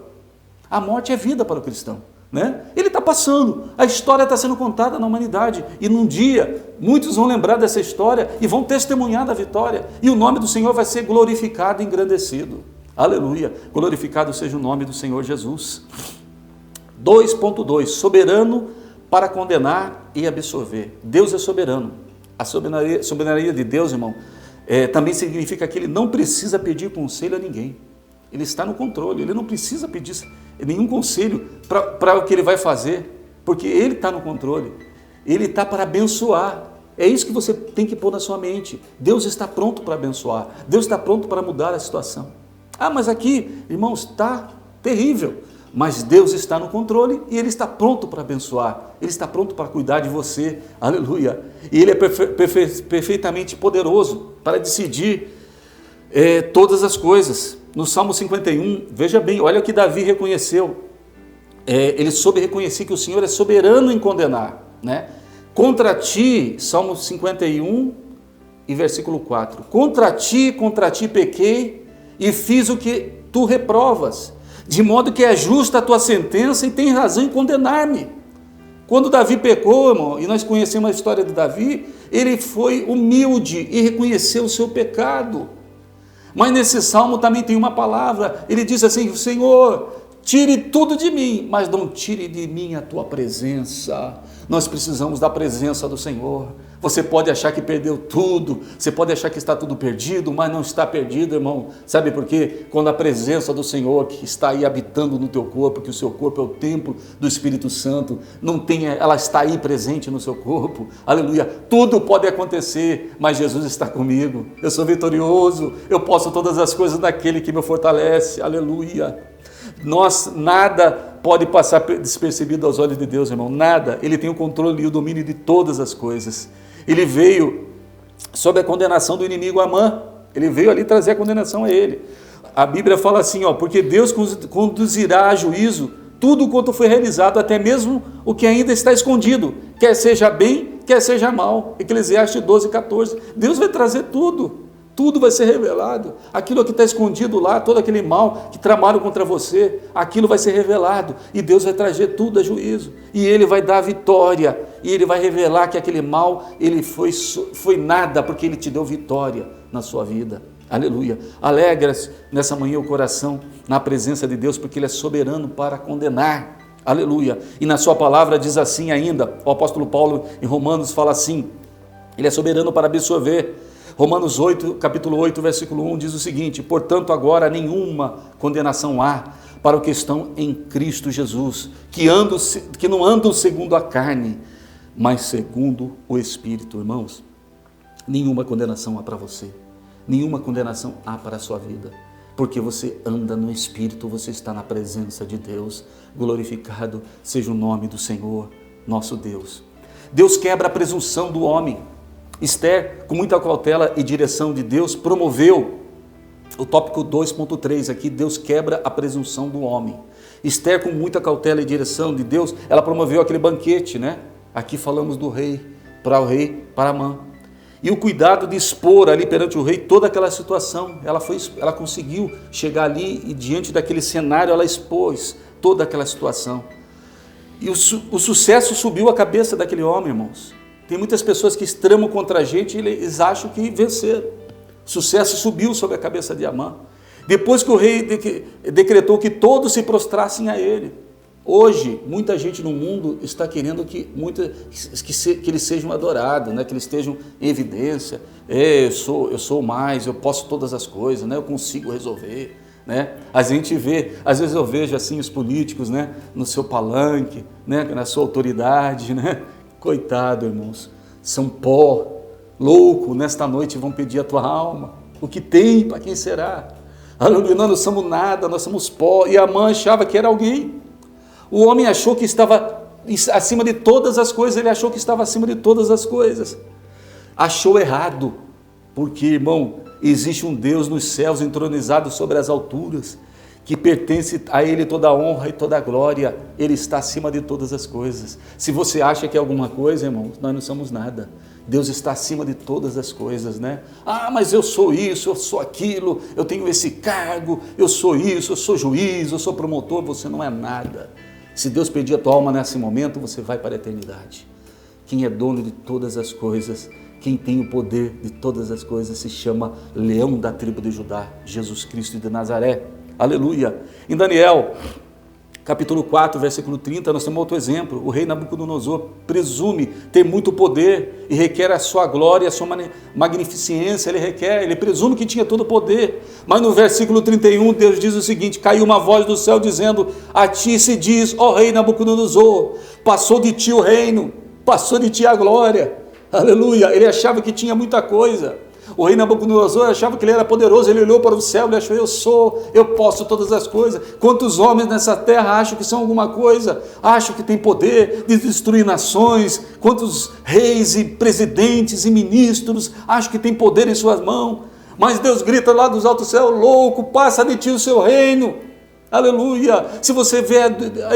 A morte é vida para o cristão, né? Ele está passando, a história está sendo contada na humanidade, e num dia muitos vão lembrar dessa história e vão testemunhar da vitória, e o nome do Senhor vai ser glorificado e engrandecido. Aleluia, glorificado seja o nome do Senhor Jesus. 2.2, soberano para condenar e absolver. Deus é soberano. A soberania de Deus, irmão, também significa que Ele não precisa pedir conselho a ninguém. Ele está no controle, Ele não precisa pedir nenhum conselho para o que Ele vai fazer, porque Ele está no controle. Ele está para abençoar. É isso que você tem que pôr na sua mente. Deus está pronto para abençoar. Deus está pronto para mudar a situação. Ah, mas aqui, irmãos, está terrível. Mas Deus está no controle e Ele está pronto para abençoar. Ele está pronto para cuidar de você. Aleluia. E Ele é perfeitamente poderoso para decidir todas as coisas. No Salmo 51, veja bem, olha o que Davi reconheceu. Ele soube reconhecer que o Senhor é soberano em condenar, né? Contra ti, Salmo 51 e versículo 4. Contra ti pequei e fiz o que tu reprovas, de modo que é justa a tua sentença e tem razão em condenar-me. Quando Davi pecou, irmão, e nós conhecemos a história de Davi, ele foi humilde e reconheceu o seu pecado. Mas nesse salmo também tem uma palavra, ele diz assim: Senhor, tire tudo de mim, mas não tire de mim a tua presença. Nós precisamos da presença do Senhor. Você pode achar que perdeu tudo, você pode achar que está tudo perdido, mas não está perdido, irmão. Sabe por quê? Quando a presença do Senhor que está aí habitando no teu corpo, que o seu corpo é o templo do Espírito Santo, ela está aí presente no seu corpo, aleluia. Tudo pode acontecer, mas Jesus está comigo. Eu sou vitorioso, eu posso todas as coisas naquele que me fortalece, aleluia. Nada pode passar despercebido aos olhos de Deus, irmão, nada. Ele tem o controle e o domínio de todas as coisas. Ele veio sob a condenação do inimigo Amã, ele veio ali trazer a condenação a ele. A Bíblia fala assim, porque Deus conduzirá a juízo tudo quanto foi realizado, até mesmo o que ainda está escondido, quer seja bem, quer seja mal. Eclesiastes 12:14. Deus vai trazer tudo. Tudo vai ser revelado. Aquilo que está escondido lá, todo aquele mal que tramaram contra você, aquilo vai ser revelado. E Deus vai trazer tudo a juízo. E Ele vai dar a vitória. E Ele vai revelar que aquele mal, ele foi nada, porque Ele te deu vitória na sua vida. Aleluia. Alegra-se nessa manhã o coração na presença de Deus, porque Ele é soberano para condenar. Aleluia. E na sua palavra diz assim ainda, o apóstolo Paulo em Romanos fala assim, Ele é soberano para absorver. Romanos 8, capítulo 8, versículo 1 diz o seguinte: portanto agora nenhuma condenação há para os que estão em Cristo Jesus, que não andam segundo a carne, mas segundo o Espírito. Irmãos, nenhuma condenação há para você, nenhuma condenação há para a sua vida, porque você anda no Espírito, você está na presença de Deus. Glorificado seja o nome do Senhor, nosso Deus. Deus quebra a presunção do homem. Esther, com muita cautela e direção de Deus, promoveu o tópico 2.3 aqui, Deus quebra a presunção do homem. Esther, com muita cautela e direção de Deus, ela promoveu aquele banquete, né? Aqui falamos do rei, para Amã. E o cuidado de expor ali perante o rei toda aquela situação. Ela conseguiu chegar ali e diante daquele cenário ela expôs toda aquela situação. E o sucesso subiu a cabeça daquele homem, irmãos. Tem muitas pessoas que tramam contra a gente e eles acham que venceram. Sucesso subiu sobre a cabeça de Amã. Depois que o rei decretou que todos se prostrassem a ele. Hoje, muita gente no mundo está querendo que eles sejam adorados, né? Que eles estejam em evidência. Eu sou mais, eu posso todas as coisas, né? Eu consigo resolver. Né? Às vezes eu vejo assim os políticos, né? No seu palanque, né? Na sua autoridade, né? Coitado, irmãos, são pó, louco, nesta noite vão pedir a tua alma. O que tem, para quem será? Aleluia, nós não somos nada, nós somos pó. E Amã achava que era alguém. O homem achou que estava acima de todas as coisas, ele achou que estava acima de todas as coisas. Achou errado, porque, irmão, existe um Deus nos céus entronizado sobre as alturas, que pertence a Ele toda a honra e toda a glória. Ele está acima de todas as coisas. Se você acha que é alguma coisa, irmão, nós não somos nada. Deus está acima de todas as coisas, né? Ah, mas eu sou isso, eu sou aquilo, eu tenho esse cargo, eu sou isso, eu sou juiz, eu sou promotor. Você não é nada. Se Deus pedir a tua alma nesse momento, você vai para a eternidade. Quem é dono de todas as coisas, quem tem o poder de todas as coisas, se chama Leão da tribo de Judá, Jesus Cristo de Nazaré. Aleluia! Em Daniel, capítulo 4, versículo 30, nós temos outro exemplo. O rei Nabucodonosor presume ter muito poder e requer a sua glória, a sua magnificência. Ele presume que tinha todo o poder. Mas no versículo 31, Deus diz o seguinte: caiu uma voz do céu dizendo: a ti se diz, ó rei Nabucodonosor, passou de ti o reino, passou de ti a glória. Aleluia! Ele achava que tinha muita coisa. O rei Nabucodonosor achava que ele era poderoso. Ele olhou para o céu e achou: eu posso todas as coisas. Quantos homens nessa terra acham que são alguma coisa? Acham que tem poder de destruir nações? Quantos reis e presidentes e ministros acham que tem poder em suas mãos? Mas Deus grita lá dos altos céus: louco, passa de ti o seu reino. Aleluia! Se você vê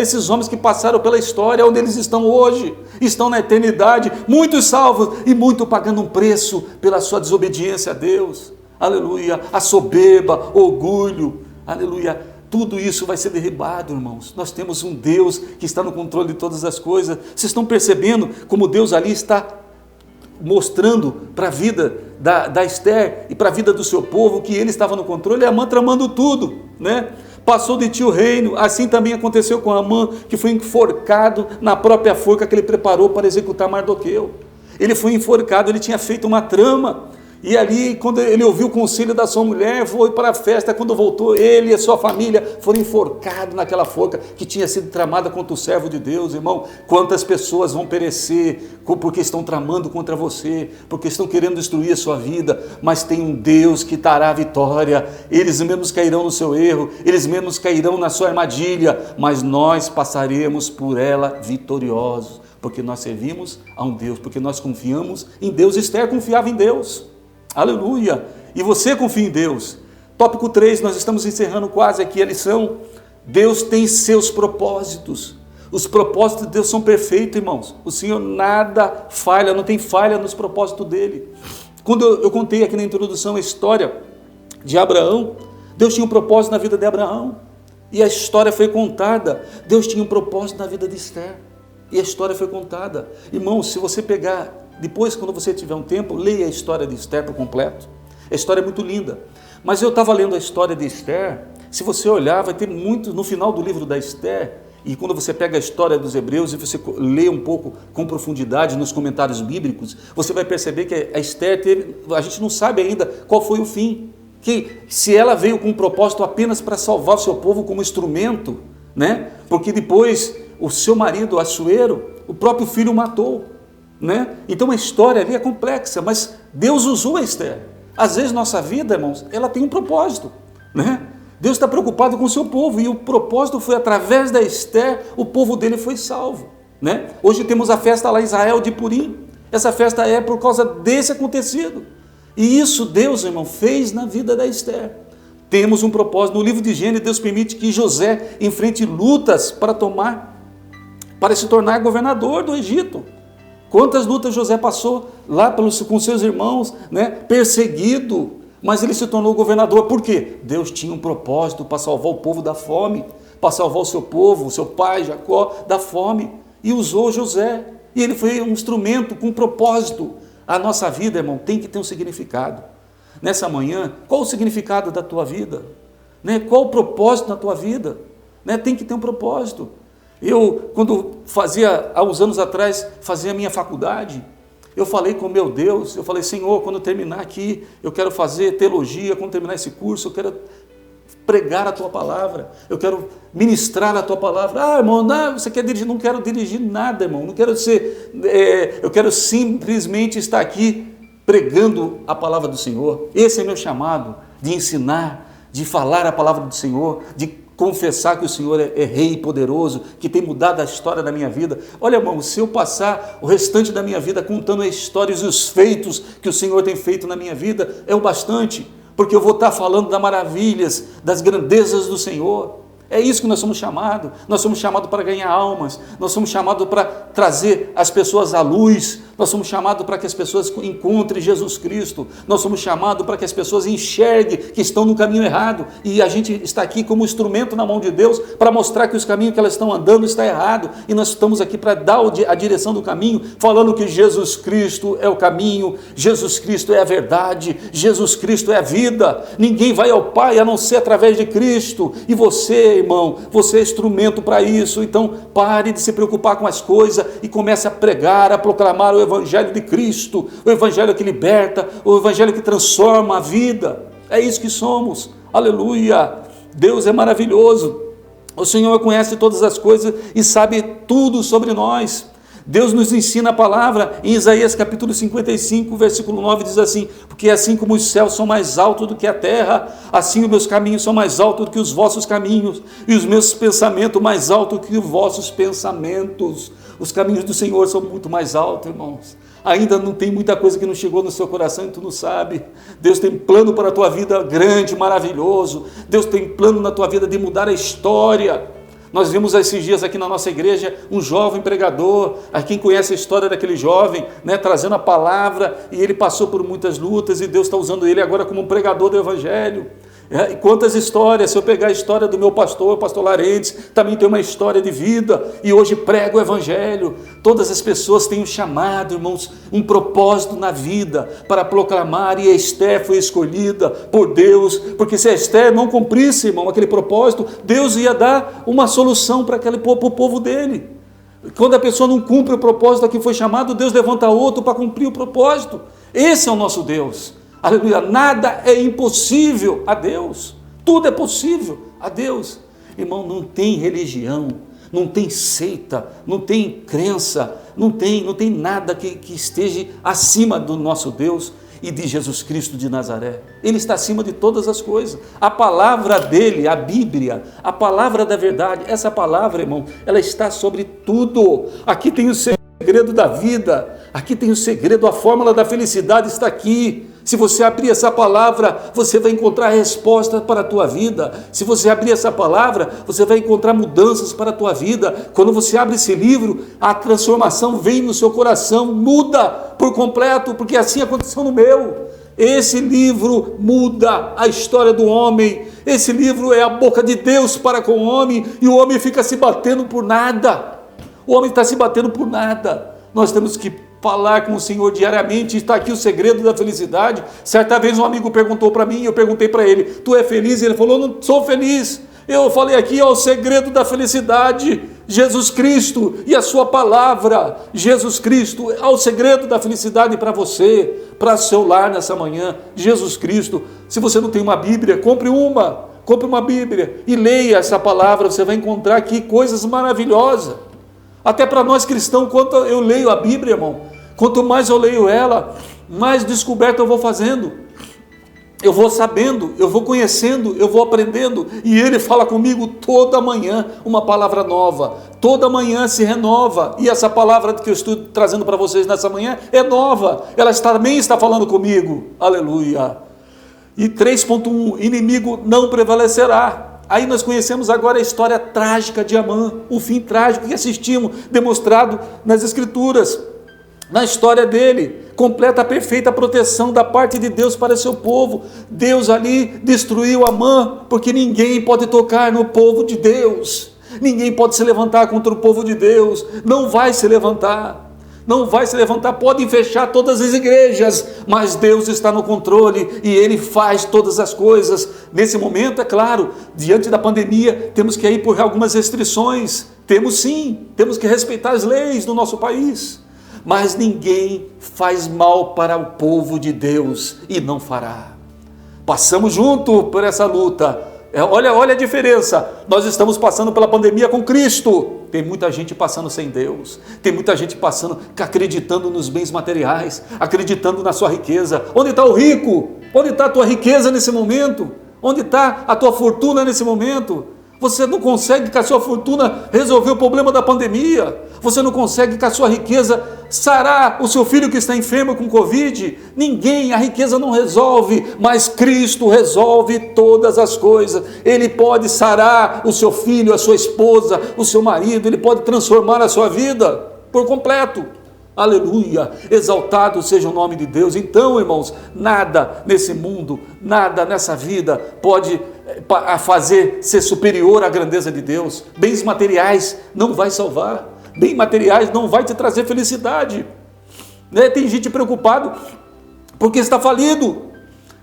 esses homens que passaram pela história, onde eles estão hoje, estão na eternidade, muitos salvos e muito pagando um preço pela sua desobediência a Deus. Aleluia! A soberba, orgulho, aleluia! Tudo isso vai ser derribado, irmãos. Nós temos um Deus que está no controle de todas as coisas. Vocês estão percebendo como Deus ali está mostrando para a vida da Esther e para a vida do seu povo que ele estava no controle? E Amã tramando tudo, né? Passou de ti o reino. Assim também aconteceu com Amã, que foi enforcado na própria forca que ele preparou para executar Mardoqueu. Ele foi enforcado, ele tinha feito uma trama, e ali, quando ele ouviu o conselho da sua mulher, foi para a festa. Quando voltou, ele e a sua família foram enforcados naquela forca que tinha sido tramada contra o servo de Deus. Irmão, quantas pessoas vão perecer porque estão tramando contra você, porque estão querendo destruir a sua vida, mas tem um Deus que dará a vitória. Eles mesmos cairão no seu erro, eles mesmos cairão na sua armadilha, mas nós passaremos por ela vitoriosos, porque nós servimos a um Deus, porque nós confiamos em Deus. Esther confiava em Deus. Aleluia! E você confia em Deus. Tópico 3, nós estamos encerrando quase aqui a lição. Deus tem seus propósitos. Os propósitos de Deus são perfeitos, irmãos. O Senhor nada falha, não tem falha nos propósitos dele. Quando eu contei aqui na introdução a história de Abraão, Deus tinha um propósito na vida de Abraão. E a história foi contada. Deus tinha um propósito na vida de Esther. E a história foi contada. Irmãos, se você pegar depois, quando você tiver um tempo, leia a história de Esther por completo. A história é muito linda. Mas eu estava lendo a história de Esther. Se você olhar, vai ter muito no final do livro da Esther. E quando você pega a história dos hebreus e você lê um pouco com profundidade nos comentários bíblicos, você vai perceber que a Esther teve, a gente não sabe ainda qual foi o fim que se ela veio com um propósito apenas para salvar o seu povo como instrumento, né? Porque depois o seu marido, Assuero, o próprio filho o matou, né? Então a história ali é complexa, mas Deus usou a Esther. Às vezes nossa vida, irmãos, ela tem um propósito, né? Deus está preocupado com o seu povo e o propósito foi através da Esther, o povo dele foi salvo, né? Hoje temos a festa lá em Israel de Purim. Essa festa é por causa desse acontecido. E isso Deus, irmão, fez na vida da Esther. Temos um propósito. No livro de Gênesis, Deus permite que José enfrente lutas para se tornar governador do Egito. Quantas lutas José passou lá com seus irmãos, né? Perseguido, mas ele se tornou governador. Por quê? Deus tinha um propósito para salvar o povo da fome, para salvar o seu povo, o seu pai Jacó da fome, e usou José. E ele foi um instrumento com propósito. A nossa vida, irmão, tem que ter um significado. Nessa manhã, qual o significado da tua vida? Né? Qual o propósito da tua vida? Né? Tem que ter um propósito. Eu, quando há uns anos atrás, fazia a minha faculdade, eu falei com meu Deus, eu falei, Senhor, quando eu terminar aqui, eu quero fazer teologia, quando terminar esse curso, eu quero pregar a tua palavra, eu quero ministrar a tua palavra. Irmão, não, você quer dirigir? Não quero dirigir nada, irmão, não quero ser, eu quero simplesmente estar aqui pregando a palavra do Senhor. Esse é meu chamado, de ensinar, de falar a palavra do Senhor, de confessar que o Senhor é rei e poderoso, que tem mudado a história da minha vida. Olha, irmão, se eu passar o restante da minha vida contando as histórias e os feitos que o Senhor tem feito na minha vida, é o bastante, porque eu vou estar falando das maravilhas, das grandezas do Senhor. É isso que nós somos chamados. Nós somos chamados para ganhar almas, nós somos chamados para trazer as pessoas à luz, nós somos chamados para que as pessoas encontrem Jesus Cristo, nós somos chamados para que as pessoas enxerguem que estão no caminho errado, e a gente está aqui como instrumento na mão de Deus para mostrar que os caminhos que elas estão andando está errado, e nós estamos aqui para dar a direção do caminho, falando que Jesus Cristo é o caminho, Jesus Cristo é a verdade, Jesus Cristo é a vida. Ninguém vai ao Pai a não ser através de Cristo, e você, irmão, você é instrumento para isso. Então pare de se preocupar com as coisas e comece a pregar, a proclamar o Evangelho de Cristo, o Evangelho que liberta, o Evangelho que transforma a vida. É isso que somos. Aleluia! Deus é maravilhoso. O Senhor conhece todas as coisas e sabe tudo sobre nós. Deus nos ensina a palavra em Isaías capítulo 55, versículo 9, diz assim: porque assim como os céus são mais altos do que a terra, assim os meus caminhos são mais altos do que os vossos caminhos, e os meus pensamentos mais altos do que os vossos pensamentos. Os caminhos do Senhor são muito mais altos, irmãos. Ainda não tem muita coisa que não chegou no seu coração e tu não sabe. Deus tem plano para a tua vida grande, maravilhoso. Deus tem plano na tua vida de mudar a história. Nós vimos esses dias aqui na nossa igreja um jovem pregador, a quem conhece a história daquele jovem, né, trazendo a palavra, e ele passou por muitas lutas e Deus está usando ele agora como um pregador do Evangelho. E quantas histórias, se eu pegar a história do meu pastor, o pastor Larentes, também tem uma história de vida, e hoje prega o Evangelho. Todas as pessoas têm um chamado, irmãos, um propósito na vida, para proclamar, e a Esther foi escolhida por Deus, porque se a Esther não cumprisse, irmão, aquele propósito, Deus ia dar uma solução para o povo dele. Quando a pessoa não cumpre o propósito a que foi chamado, Deus levanta outro para cumprir o propósito. Esse é o nosso Deus. Aleluia, nada é impossível a Deus, tudo é possível a Deus. Irmão, não tem religião, não tem seita, não tem crença, não tem nada que esteja acima do nosso Deus e de Jesus Cristo de Nazaré. Ele está acima de todas as coisas. A palavra dele, a Bíblia, a palavra da verdade, essa palavra, irmão, ela está sobre tudo. Aqui tem o segredo da vida, aqui tem o segredo, a fórmula da felicidade está aqui. Se você abrir essa palavra, você vai encontrar resposta para a tua vida. Se você abrir essa palavra, você vai encontrar mudanças para a tua vida. Quando você abre esse livro, a transformação vem no seu coração, muda por completo, porque assim aconteceu no meu. Esse livro muda a história do homem. Esse livro é a boca de Deus para com o homem, e o homem fica se batendo por nada. O homem está se batendo por nada. Nós temos que falar com o Senhor diariamente. Está aqui o segredo da felicidade. Certa vez um amigo perguntou para mim, eu perguntei para ele: tu é feliz? Ele falou: não sou feliz. Eu falei aqui, ó, o segredo da felicidade, Jesus Cristo e a sua palavra. Jesus Cristo é o segredo da felicidade para você, para seu lar nessa manhã. Jesus Cristo. Se você não tem uma Bíblia, compre uma Bíblia e leia essa palavra. Você vai encontrar aqui coisas maravilhosas. Até para nós cristãos, quando eu leio a Bíblia, irmão, quanto mais eu leio ela, mais descoberta eu vou fazendo. Eu vou sabendo, eu vou conhecendo, eu vou aprendendo, e Ele fala comigo toda manhã uma palavra nova, toda manhã se renova, e essa palavra que eu estou trazendo para vocês nessa manhã é nova, ela também está falando comigo, aleluia. E 3.1, inimigo não prevalecerá. Aí nós conhecemos agora a história trágica de Amã, o fim trágico que assistimos, demonstrado nas Escrituras. Na história dele, completa a perfeita proteção da parte de Deus para seu povo. Deus ali destruiu Amã, porque ninguém pode tocar no povo de Deus, ninguém pode se levantar contra o povo de Deus, não vai se levantar, podem fechar todas as igrejas, mas Deus está no controle e Ele faz todas as coisas. Nesse momento, é claro, diante da pandemia, temos que ir por algumas restrições, temos que respeitar as leis do nosso país, mas ninguém faz mal para o povo de Deus e não fará. Passamos junto por essa luta. Olha a diferença. Nós estamos passando pela pandemia com Cristo. Tem muita gente passando sem Deus. Tem muita gente passando, acreditando nos bens materiais, acreditando na sua riqueza. Onde está o rico? Onde está a tua riqueza nesse momento? Onde está a tua fortuna nesse momento? Você não consegue com a sua fortuna resolver o problema da pandemia. Você não consegue com a sua riqueza sarar o seu filho que está enfermo com Covid. Ninguém, a riqueza não resolve, mas Cristo resolve todas as coisas. Ele pode sarar o seu filho, a sua esposa, o seu marido. Ele pode transformar a sua vida por completo. Aleluia, exaltado seja o nome de Deus. Então, irmãos, nada nesse mundo, nada nessa vida pode fazer ser superior à grandeza de Deus. Bens materiais não vai salvar, bens materiais não vai te trazer felicidade, né? Tem gente preocupado porque está falido.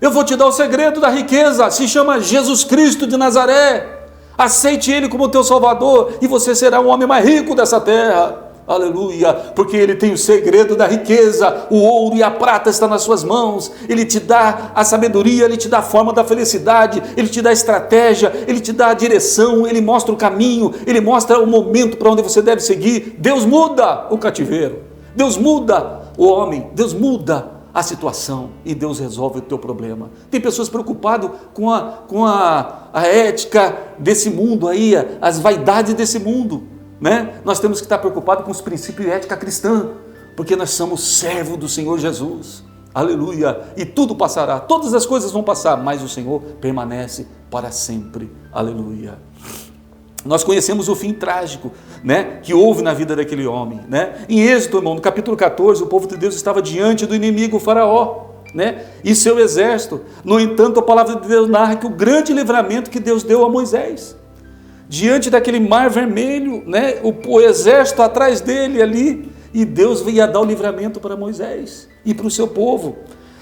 Eu vou te dar o segredo da riqueza, se chama Jesus Cristo de Nazaré. Aceite Ele como teu Salvador e você será o homem mais rico dessa terra. Aleluia, porque Ele tem o segredo da riqueza, o ouro e a prata está nas suas mãos. Ele te dá a sabedoria, Ele te dá a forma da felicidade, Ele te dá a estratégia, Ele te dá a direção, Ele mostra o caminho, Ele mostra o momento para onde você deve seguir. Deus muda o cativeiro, Deus muda o homem, Deus muda a situação e Deus resolve o teu problema. Tem pessoas preocupadas com a ética desse mundo aí, as vaidades desse mundo, né? Nós temos que estar preocupados com os princípios de ética cristã, porque nós somos servos do Senhor Jesus, aleluia, e tudo passará, todas as coisas vão passar, mas o Senhor permanece para sempre, aleluia. Nós conhecemos o fim trágico, né, que houve na vida daquele homem, né? Em Êxodo, irmão, no capítulo 14, o povo de Deus estava diante do inimigo, o faraó, né, e seu exército. No entanto, a palavra de Deus narra que o grande livramento que Deus deu a Moisés, diante daquele mar vermelho, né, o exército atrás dele ali, e Deus ia dar o livramento para Moisés e para o seu povo.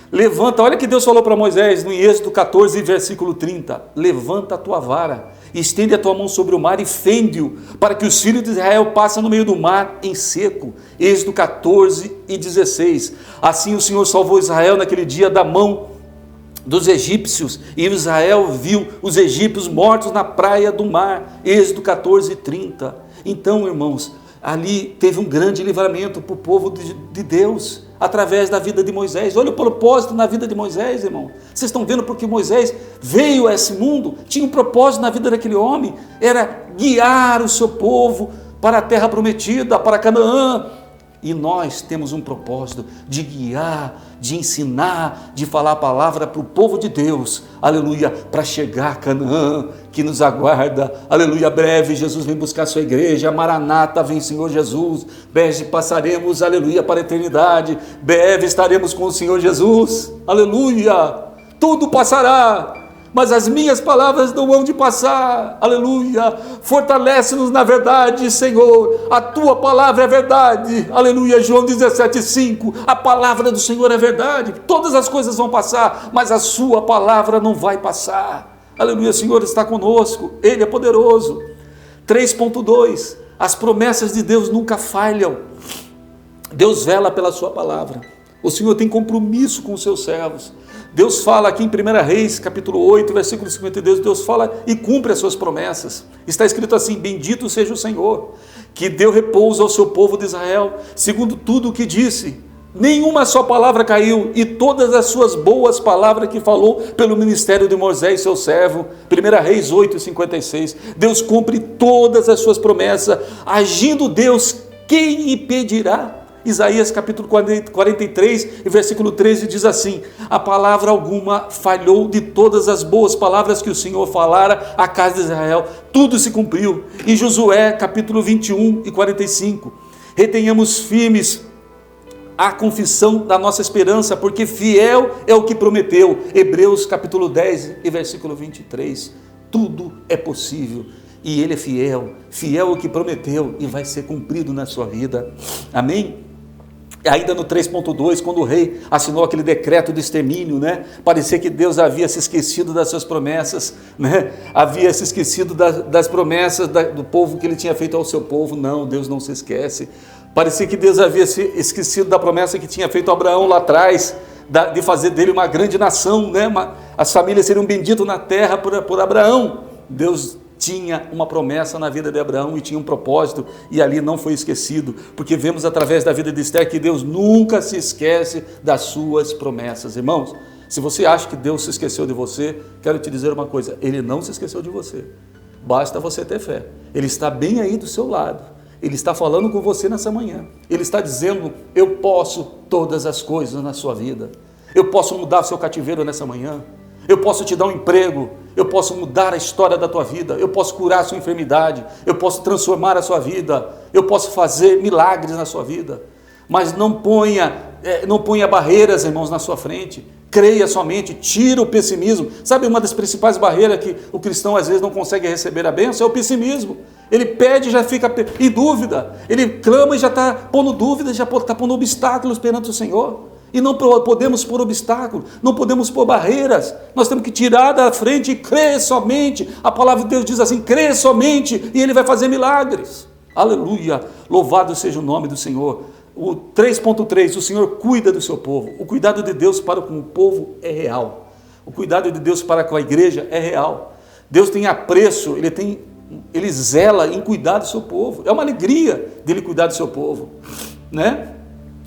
Levanta, olha que Deus falou para Moisés no Êxodo 14, versículo 30, levanta a tua vara, estende a tua mão sobre o mar e fende-o, para que os filhos de Israel passem no meio do mar em seco. Êxodo 14 e 16, assim o Senhor salvou Israel naquele dia da mão dos egípcios, e Israel viu os egípcios mortos na praia do mar. Êxodo 14, 30. Então, irmãos, ali teve um grande livramento para o povo de Deus, através da vida de Moisés. Olha o propósito na vida de Moisés, irmão. Vocês estão vendo porque Moisés veio a esse mundo, tinha um propósito na vida daquele homem, era guiar o seu povo para a terra prometida, para Canaã. E nós temos um propósito de guiar, de ensinar, de falar a palavra para o povo de Deus, aleluia, para chegar a Canaã, que nos aguarda, aleluia, breve Jesus vem buscar a sua igreja, Maranata, vem Senhor Jesus, breve passaremos, aleluia, para a eternidade, breve estaremos com o Senhor Jesus, aleluia, tudo passará, mas as minhas palavras não hão de passar, aleluia, fortalece-nos na verdade, Senhor, a tua palavra é verdade, aleluia, João 17,5, a palavra do Senhor é verdade, todas as coisas vão passar, mas a sua palavra não vai passar, Aleluia, o Senhor está conosco, Ele é poderoso. 3.2, as promessas de Deus nunca falham. Deus vela pela sua palavra. O Senhor tem compromisso com os seus servos. Deus fala aqui em 1 Reis, capítulo 8, versículo 52, Deus fala e cumpre as suas promessas. Está escrito assim: bendito seja o Senhor, que deu repouso ao seu povo de Israel, segundo tudo o que disse. Nenhuma só palavra caiu, e todas as suas boas palavras que falou pelo ministério de Moisés, seu servo. 1 Reis 8, 56. Deus cumpre todas as suas promessas. Agindo Deus, quem impedirá? Isaías capítulo 43, versículo 13 diz assim: a palavra alguma falhou de todas as boas palavras que o Senhor falara à casa de Israel, tudo se cumpriu. Em Josué capítulo 21 e 45, retenhamos firmes a confissão da nossa esperança, porque fiel é o que prometeu. Hebreus capítulo 10 e versículo 23, tudo é possível. E Ele é fiel, fiel ao que prometeu e vai ser cumprido na sua vida. Amém? Ainda no 3.2, quando o rei assinou aquele decreto de extermínio, né? Parecia que Deus havia se esquecido das suas promessas, né? Havia se esquecido das promessas do povo que Ele tinha feito ao seu povo. Não, Deus não se esquece. Parecia que Deus havia se esquecido da promessa que tinha feito a Abraão lá atrás, de fazer dele uma grande nação, né? As famílias seriam benditas na terra por Abraão. Deus tinha uma promessa na vida de Abraão e tinha um propósito, e ali não foi esquecido, porque vemos através da vida de Esther que Deus nunca se esquece das suas promessas. Irmãos, se você acha que Deus se esqueceu de você, quero te dizer uma coisa: Ele não se esqueceu de você, basta você ter fé. Ele está bem aí do seu lado, Ele está falando com você nessa manhã, Ele está dizendo: eu posso todas as coisas na sua vida, eu posso mudar o seu cativeiro nessa manhã, eu posso te dar um emprego, eu posso mudar a história da tua vida, eu posso curar a sua enfermidade, eu posso transformar a sua vida, eu posso fazer milagres na sua vida. Mas não ponha barreiras, irmãos, na sua frente. Creia somente, tira o pessimismo. Sabe, uma das principais barreiras que o cristão às vezes não consegue receber a bênção é o pessimismo. Ele pede e já fica em dúvida, ele clama e já está pondo dúvidas, já está pondo obstáculos perante o Senhor. E não podemos pôr obstáculos, não podemos pôr barreiras, nós temos que tirar da frente e crer somente. A palavra de Deus diz assim: crê somente e Ele vai fazer milagres. Aleluia, louvado seja o nome do Senhor. O 3.3, o Senhor cuida do seu povo. O cuidado de Deus para com o povo é real, o cuidado de Deus para com a igreja é real. Deus tem apreço, Ele zela em cuidar do seu povo. É uma alegria dele cuidar do seu povo, né?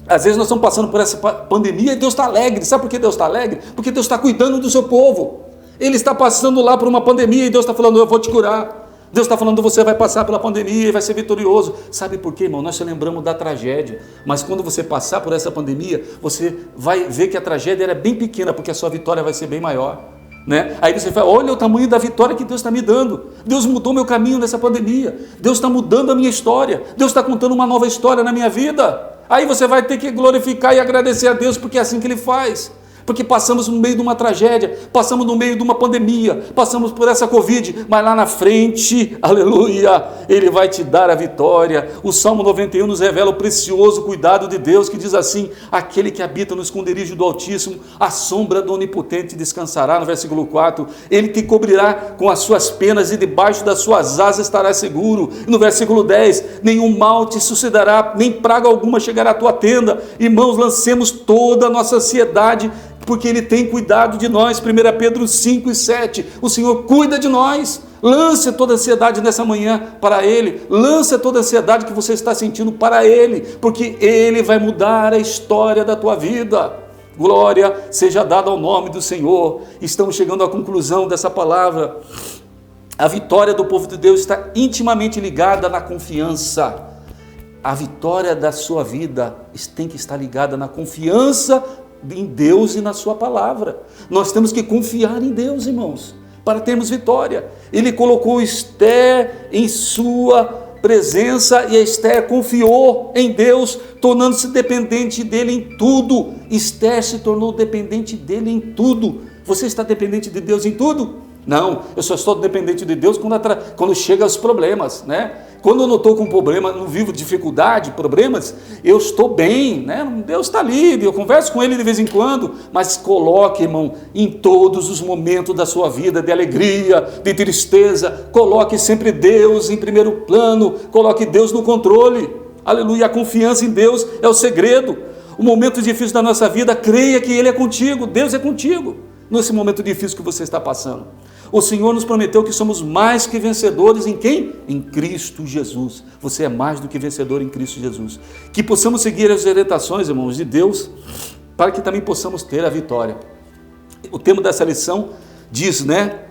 Às vezes nós estamos passando por essa pandemia e Deus está alegre. Sabe por que Deus está alegre? Porque Deus está cuidando do seu povo. Ele está passando lá por uma pandemia e Deus está falando: eu vou te curar. Deus está falando: você vai passar pela pandemia e vai ser vitorioso. Sabe por quê, irmão? Nós se lembramos da tragédia, mas quando você passar por essa pandemia, você vai ver que a tragédia era bem pequena, porque a sua vitória vai ser bem maior, né? Aí você fala: olha o tamanho da vitória que Deus está me dando. Deus mudou meu caminho nessa pandemia, Deus está mudando a minha história, Deus está contando uma nova história na minha vida. Aí você vai ter que glorificar e agradecer a Deus, porque é assim que Ele faz. Porque passamos no meio de uma tragédia, passamos no meio de uma pandemia, passamos por essa Covid, mas lá na frente, aleluia, Ele vai te dar a vitória. O Salmo 91 nos revela o precioso cuidado de Deus, que diz assim: aquele que habita no esconderijo do Altíssimo, a sombra do Onipotente descansará. No versículo 4, Ele te cobrirá com as suas penas e debaixo das suas asas estarás seguro. No versículo 10, nenhum mal te sucederá, nem praga alguma chegará à tua tenda. Irmãos, lancemos toda a nossa ansiedade, porque Ele tem cuidado de nós. 1 Pedro 5 e 7, o Senhor cuida de nós. Lance toda a ansiedade nessa manhã para Ele, lance toda a ansiedade que você está sentindo para Ele, porque Ele vai mudar a história da tua vida. Glória seja dada ao nome do Senhor. Estamos chegando à conclusão dessa palavra. A vitória do povo de Deus está intimamente ligada na confiança. A vitória da sua vida tem que estar ligada na confiança em Deus e na sua palavra. Nós temos que confiar em Deus, irmãos, para termos vitória. Ele colocou Esther em sua presença e a Esther confiou em Deus, tornando-se dependente dele em tudo. Esther se tornou dependente dele em tudo. Você está dependente de Deus em tudo? Não, eu só estou dependente de Deus quando chega os problemas, né? Quando eu não estou com problema, não vivo dificuldade, problemas, eu estou bem, né? Deus está ali, eu converso com Ele de vez em quando, mas coloque, irmão, em todos os momentos da sua vida, de alegria, de tristeza, coloque sempre Deus em primeiro plano, coloque Deus no controle, aleluia, a confiança em Deus é o segredo. O momento difícil da nossa vida, creia que Ele é contigo, Deus é contigo, nesse momento difícil que você está passando. O Senhor nos prometeu que somos mais que vencedores em quem? Em Cristo Jesus. Você é mais do que vencedor em Cristo Jesus. Que possamos seguir as orientações, irmãos, de Deus, para que também possamos ter a vitória. O tema dessa lição diz, né?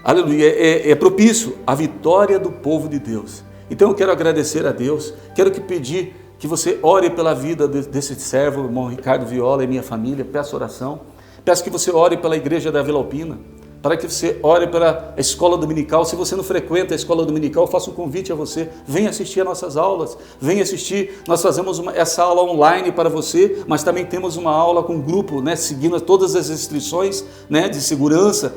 Aleluia, é propício à vitória do povo de Deus. Então eu quero agradecer a Deus, quero pedir que você ore pela vida desse servo, irmão Ricardo Viola e minha família, peço oração. Peço que você ore pela igreja da Vila Alpina, para que você ore pela escola dominical. Se você não frequenta a escola dominical, eu faço um convite a você, venha assistir a nossas aulas, venha assistir, nós fazemos essa aula online para você, mas também temos uma aula com grupo, né, seguindo todas as restrições, né, de segurança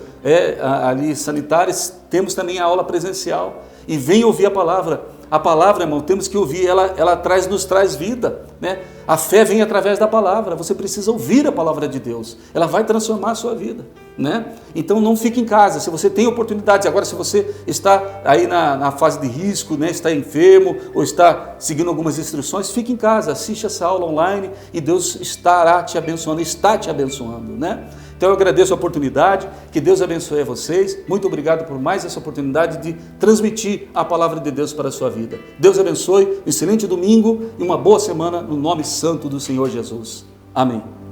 ali sanitárias, temos também a aula presencial, e venha ouvir a palavra, irmão, temos que ouvir, ela nos traz vida, né? A fé vem através da palavra, você precisa ouvir a palavra de Deus, ela vai transformar a sua vida, né? Então não fique em casa, se você tem oportunidades, agora se você está aí na fase de risco, né? Está enfermo ou está seguindo algumas instruções, fique em casa, assiste essa aula online e Deus estará te abençoando, está te abençoando, né? Então eu agradeço a oportunidade, que Deus abençoe vocês, muito obrigado por mais essa oportunidade de transmitir a palavra de Deus para a sua vida. Deus abençoe, um excelente domingo e uma boa semana no nome santo do Senhor Jesus. Amém.